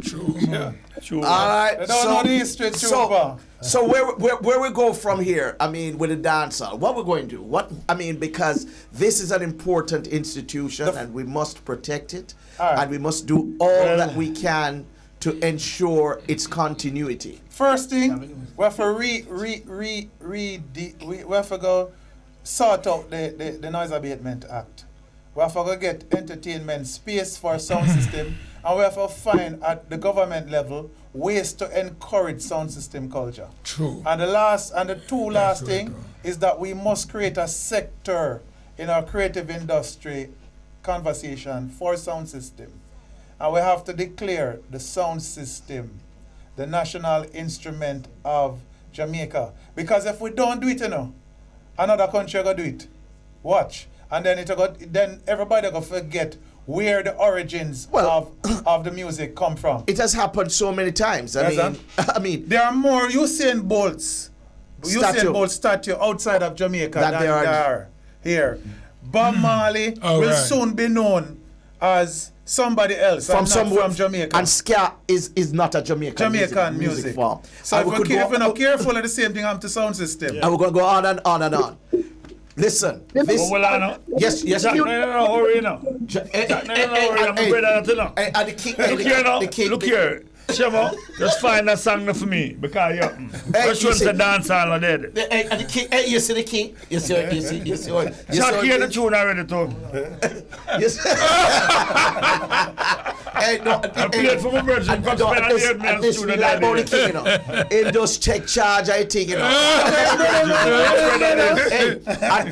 True, man. True. All right. They don't know the history, Trooper. So where we go from here? I mean, with the dancehall, what we're going to do? Because this is an important institution, and we must protect it, and we must do all that we can to ensure its continuity. First thing, we have to we have to go sort out the Noise Abatement Act. We have to go get entertainment space for sound system, and we have to find at the government level ways to encourage sound system culture. True. And the two last thing is that we must create a sector in our creative industry conversation for sound system. And we have to declare the sound system the national instrument of Jamaica. Because if we don't do it, another country will do it. Watch. And then everybody will forget where the origins of the music come from. It has happened so many times. I mean, there are more Usain Bolt's statue outside of Jamaica than there are here. Bob Marley will soon be known as somebody else from Jamaica. And ska is not a Jamaican music form. So if we're not careful, the same thing happens to sound system. And we're going to go on and on and on. Listen. Yes. No, hurry now. Look here. Shemo, just find a song for me because you want to dance all dead. You see the king? You see. Chuck hear the tune already too. Yes. I played for my virgin. This we like about the king, It just take charge, I think,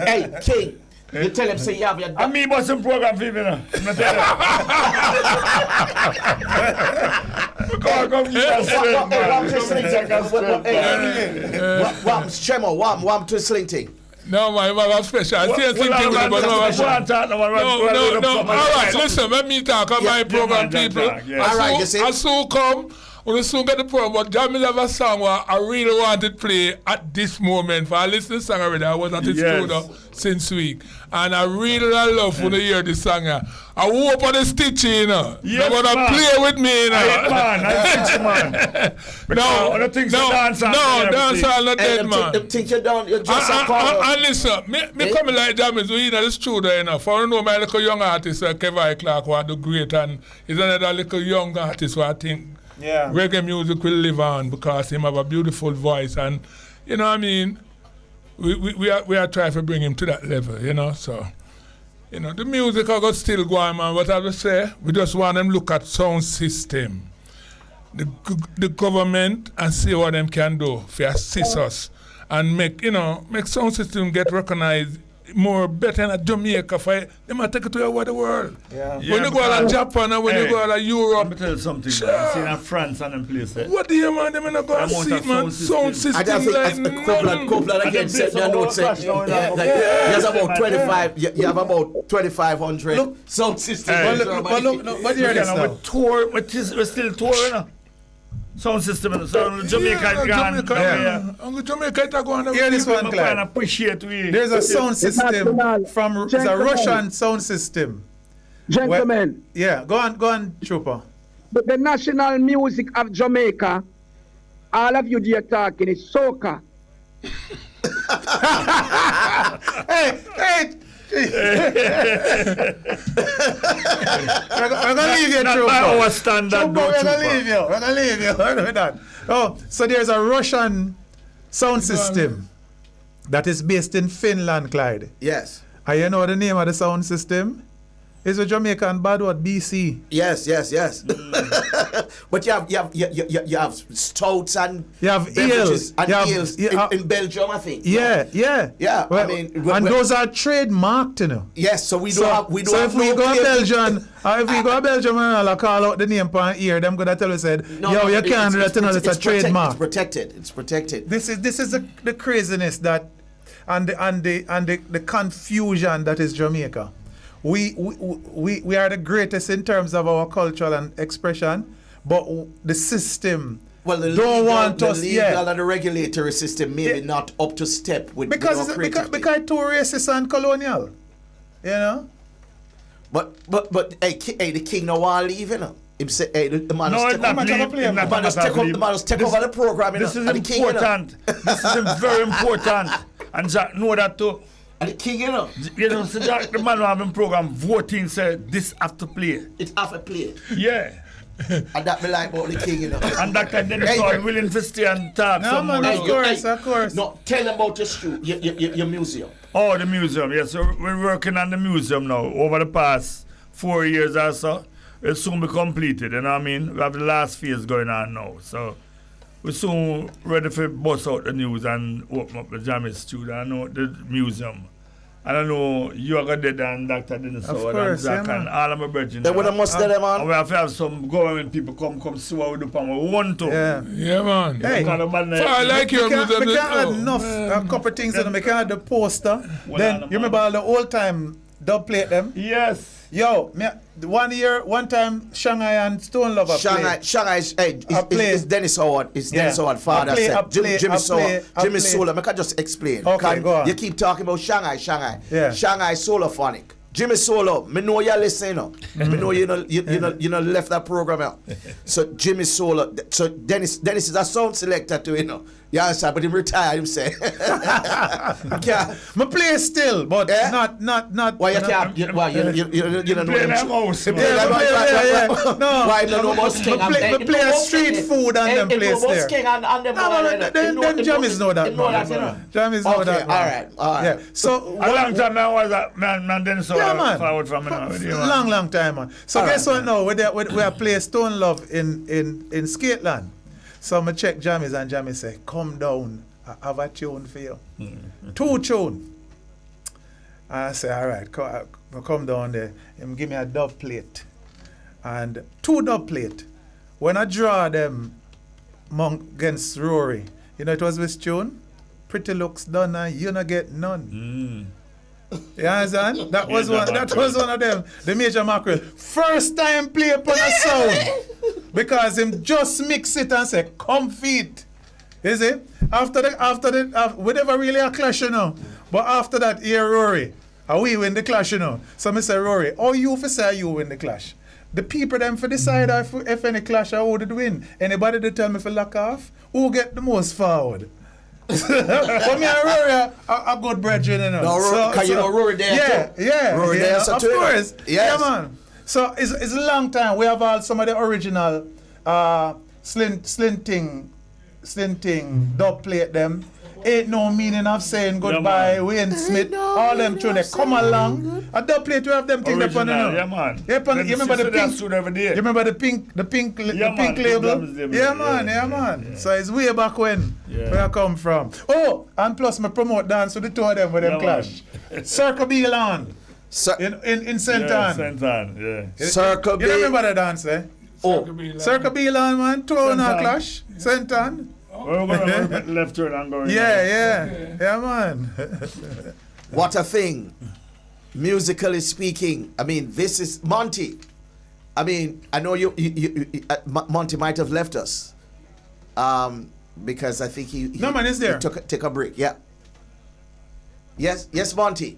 Hey, king. You tell him, say you have your... And me was some program for you, Wham to slinting. No, man, I have special. I say slinting, but no. All right, listen, let me talk on my program, people. All right, you see. I soon come. We'll soon get the program, but Jamie have a song where I really want to play at this moment. For I listen to the song already, I was at the studio since week. And I really love when I hear this song. I hope on the stitching, Yes, they're going to play with me, dancehall not dead, man. Think you're down, you're just a call. And listen, me coming like Jamie, so in the studio, For I know my little young artist, Kevin Clark, who do great, and he's another little young artist who I think reggae music will live on because him have a beautiful voice, and you know what I mean, we are trying to bring him to that level, so the music I got still going, man. What I would say, we just want them look at sound system, the government, and see what them can do for assist us and make sound system get recognized more better than Jamaica. They might take it to over the world. When you go to Japan and when you go to Europe. Let me tell you something. I've seen Friends and them places. What do you man? They may not go and see, man. Sound system. I think a couple again said me a note say there's about 25. You have about 2,500 sound systems. But hear this now. We're still touring. Sound system, so Jamaica Hear this one, Clyde. Appreciate we. There's a sound system it's a Russian sound system. Gentlemen. Go on, Trooper. The national music of Jamaica, all of you there talking, is soca. Hey. We're gonna leave you, Trooper. Our standard, We're gonna leave you. Oh, so there's a Russian sound system that is based in Finland, Clyde. Yes. And you know the name of the sound system? It's a Jamaican bad word, BC. Yes. But you have stouts and you have ales in Belgium, I think. Yeah. Well, and those are trademarked, Yes, so we don't have. So if we go to Belgium, and I'll call out the name per ear, them gonna tell us you can't do that. It's a trademark. It's protected. This is the craziness that and the confusion that is Jamaica. We are the greatest in terms of our cultural and expression, but the system Well, the don't legal, want the us legal yet. and the regulatory system maybe Yeah. not up to step with Because our it's, creative because thing. it's too racist and colonial. You know? But hey, the king no want leave, you know. Him say, hey, the man No, just it's take not over. leave. play, It's not The man just matter take of over. leave. The man just take This- over the program, you know. This is And the king, you know. important. This is very important. And Jack know that too. And the king, you know. You know, so Jack, the man who having program voting said this have to play. It's half a play. Yeah. And that me like about the king, you know. And Dr. Dennis Hey. are willing to stay and talk No, some man, more. of course, of course. No, tell them about your museum. Oh, the museum. Yes, so we're working on the museum now. Over the past 4 years or so, it'll soon be completed. You know what I mean? We have the last phase going on now. So we're soon ready to bust out the news and open up the Jammy studio. I know the museum. And I know you are going to do and Dr. Dennis Of Howard course, and Jack yeah, and man. all of my brethren. Then we must tell them, And man. we have to have some government people come see what we do and we want to. Yeah. Yeah, man. Hey. Kind of man, So I like your We can't museum. add Oh, enough man. a couple things in them. We can't add the poster. Well, Then on you remember all the old time dub plate them? Yes. Yo, one time Shanghai and Stone Lover Shanghai is, hey, I play. it's Dennis Howard. It's Yeah. Dennis Howard father I play, said. I play, Jimmy I Solar. play, I Jimmy play. Solar. I can just explain. Okay, Can- go on. You keep talking about Shanghai. Yeah. Shanghai Solarphonic. Jimmy Solo, me know you're listening. No? Me know you know left that program out. So Jimmy Solo, so Dennis is a sound selector too, you know. You understand? But he retired, him say. Yeah. Me play still, but Eh? not. Why you can't? You don't know Play him? them house, He man. play like- Yeah. No. Why no no more king? Me play street food and them place there. King and them. Them Jammies know that. Jammies know Okay, that. man. all right. Yeah. So A long time I was that man Dennis yeah, man. forward from me now. with you, man. Long time, man. So All guess right, what now? We are play Stone Love in Skateland. So I check Jammies and Jammies say, come down. I have a tune for you. 2 tune. I say, all right, come down there. Him give me a dub plate. And 2 dub plate. When I draw them against Rory, you know it was with tune? Pretty looks done and you not get none. You understand? That was one of them. The Major Mackerel. First time play upon a sound. Because him just mix it and say, come feet. You see? After we never really a clash, you know. But after that, here Rory. And we win the clash, you know. So I say, Rory, how you for say you win the clash? The people them for decide if any clash or who did win. Anybody that tell me for lock off? Who get the most forward? But me and Rory are good brethren, you know. No, Rory, can you know Rory there too? Yeah. Rory yeah, there, of so too, course. yes. Yeah, man. So it's a long time. We have all some of the original slinting dub plate them. Ain't no meaning of saying goodbye, man. Wayne Smith, all them tune they come along. A dub plate we have them thing up on you know. Yeah, man. Yeah, you remember the pink? Suit every day. You remember the pink Yeah, man, label? pink label, Yeah, man. yeah. So it's way back when Yeah. where I come from. Oh, and plus me promote dance with the 2 of them with them Yeah, clash. Circle B land Cir- in St. Ann. St. Ann, yeah. Circle B. You remember the dance, eh? Oh, Circle B land, man. 2 on St. our Ann. clash. St. Ann. We're going to left turn and go. Yeah, man. what a thing. Musically speaking, I mean, this is Monte. I mean, I know you Monte might have left us. Because I think he No, man, he's there. He take a break. Yeah. Yes, Monte.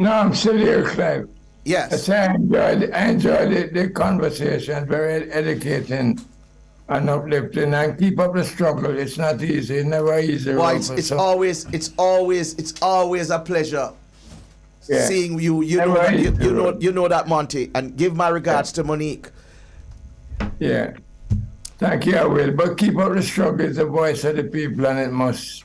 No, I'm still here, Clive. Yes. I enjoyed the conversation, very educating and uplifting, and keep up the struggle. It's not easy, never easy. Well, Robert, it's so- always a pleasure Yeah. seeing you. You know, Never that, easy, you know that, Monte. And give my regards to Monique. Yeah. Thank you, I will. But keep up the struggle. It's the voice of the people, and it must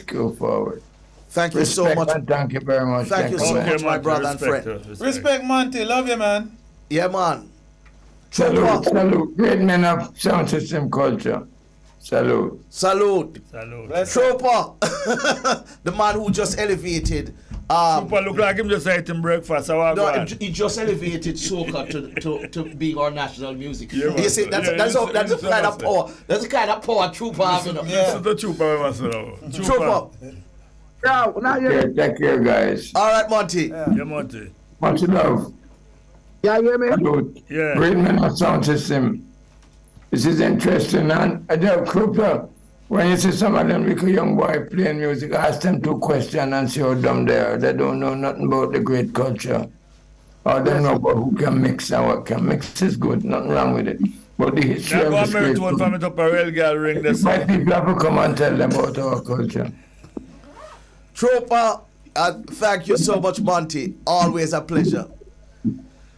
go forward. Thank you so Respect much. and thank you very much. Thank you so gentlemen. much, my brother and friend. Respect, Monty. Love you, man. Yeah, man. Salute, salute. Great men of sound system culture. Salute. Salute. Salute. Trooper, the man who just elevated. Trooper look like him just eating breakfast. So No, he just elevated soca to being our national music. Yeah, You see, man. that's Yeah, the it's kind of awesome. power. That's the kind of power Trooper have, you know. This is the Trooper we must know. Trooper. Yeah, now you Yeah, take care, guys. All right, Monty. Yeah, Monty. Much love. hear me? Salute. Yeah. Great men of sound system. This is interesting. And Adele Trooper, when you see some of them little young boy playing music, ask them 2 questions and see how dumb they are. They don't know nothing about the great culture. Or they know about who can mix and what can mix is good. Nothing wrong with it. But the history of this great one from it up a real girl ring this. my people have to come and tell them about our culture. Trooper, thank you so much, Monty. Always a pleasure.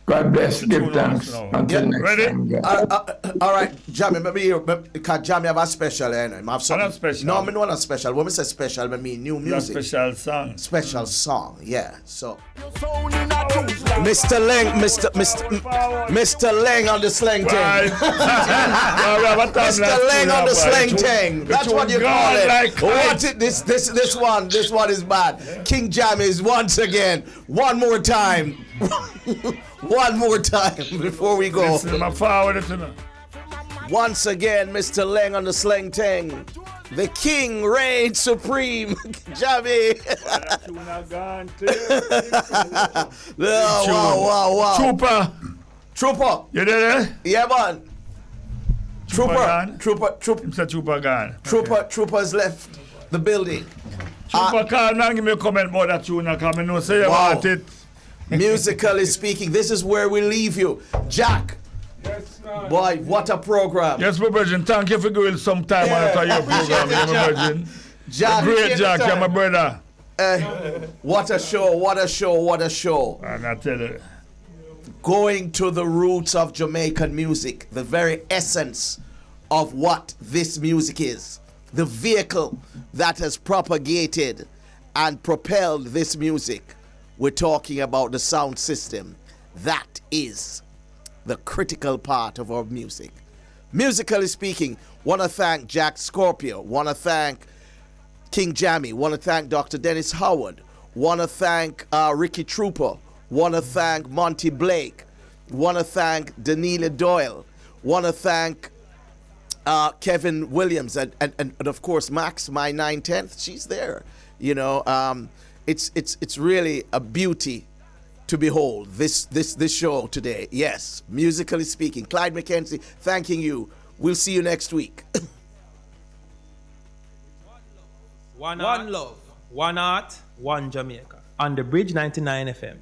God bless. Give thanks. Until next Ready? time. guys. All right, Jammy, maybe because Jammy have a special, I have something. Not special. No, I not a special. When we say special, I mean new music. Special song. Special song, yeah. So, Mr. Lang on the slang Right. thing. Mr. Lang on the slang thing. That's what you call it. Like What it, this one is bad. King Jammy is once again, one more time. One more time before we go. Listen, I'm forward to now. Once again, Mr. Lang on the slang thing. The king reigns supreme. Jammy. Wow. Trooper. You there? Yeah, man. Trooper. Trooper. Gone. Trooper's left the building. Trooper can't now give me a comment about that tune. Because I know say you want it. Musically speaking, this is where we leave you. Jack. Yes, sir. Boy, what a program. Yes, my virgin. Thank you for going some time on your program. You my virgin. Jack. Great Jack, you're my brother. What a show. And I tell you. Going to the roots of Jamaican music, the very essence of what this music is, the vehicle that has propagated and propelled this music. We're talking about the sound system. That is the critical part of our music. Musically speaking, want to thank Jack Scorpio, want to thank King Jammy, want to thank Dr. Dennis Howard, want to thank Ricky Trooper, want to thank Monte Blake, want to thank Danila Doyle, want to thank Kevin Williams, and of course Max, my 9/10, she's there. You know, it's really a beauty to behold this show today. Yes, musically speaking. Clyde Mckenzie, thanking you. We'll see you next week. One love, one art, one Jamaica. On the Bridge 99 FM.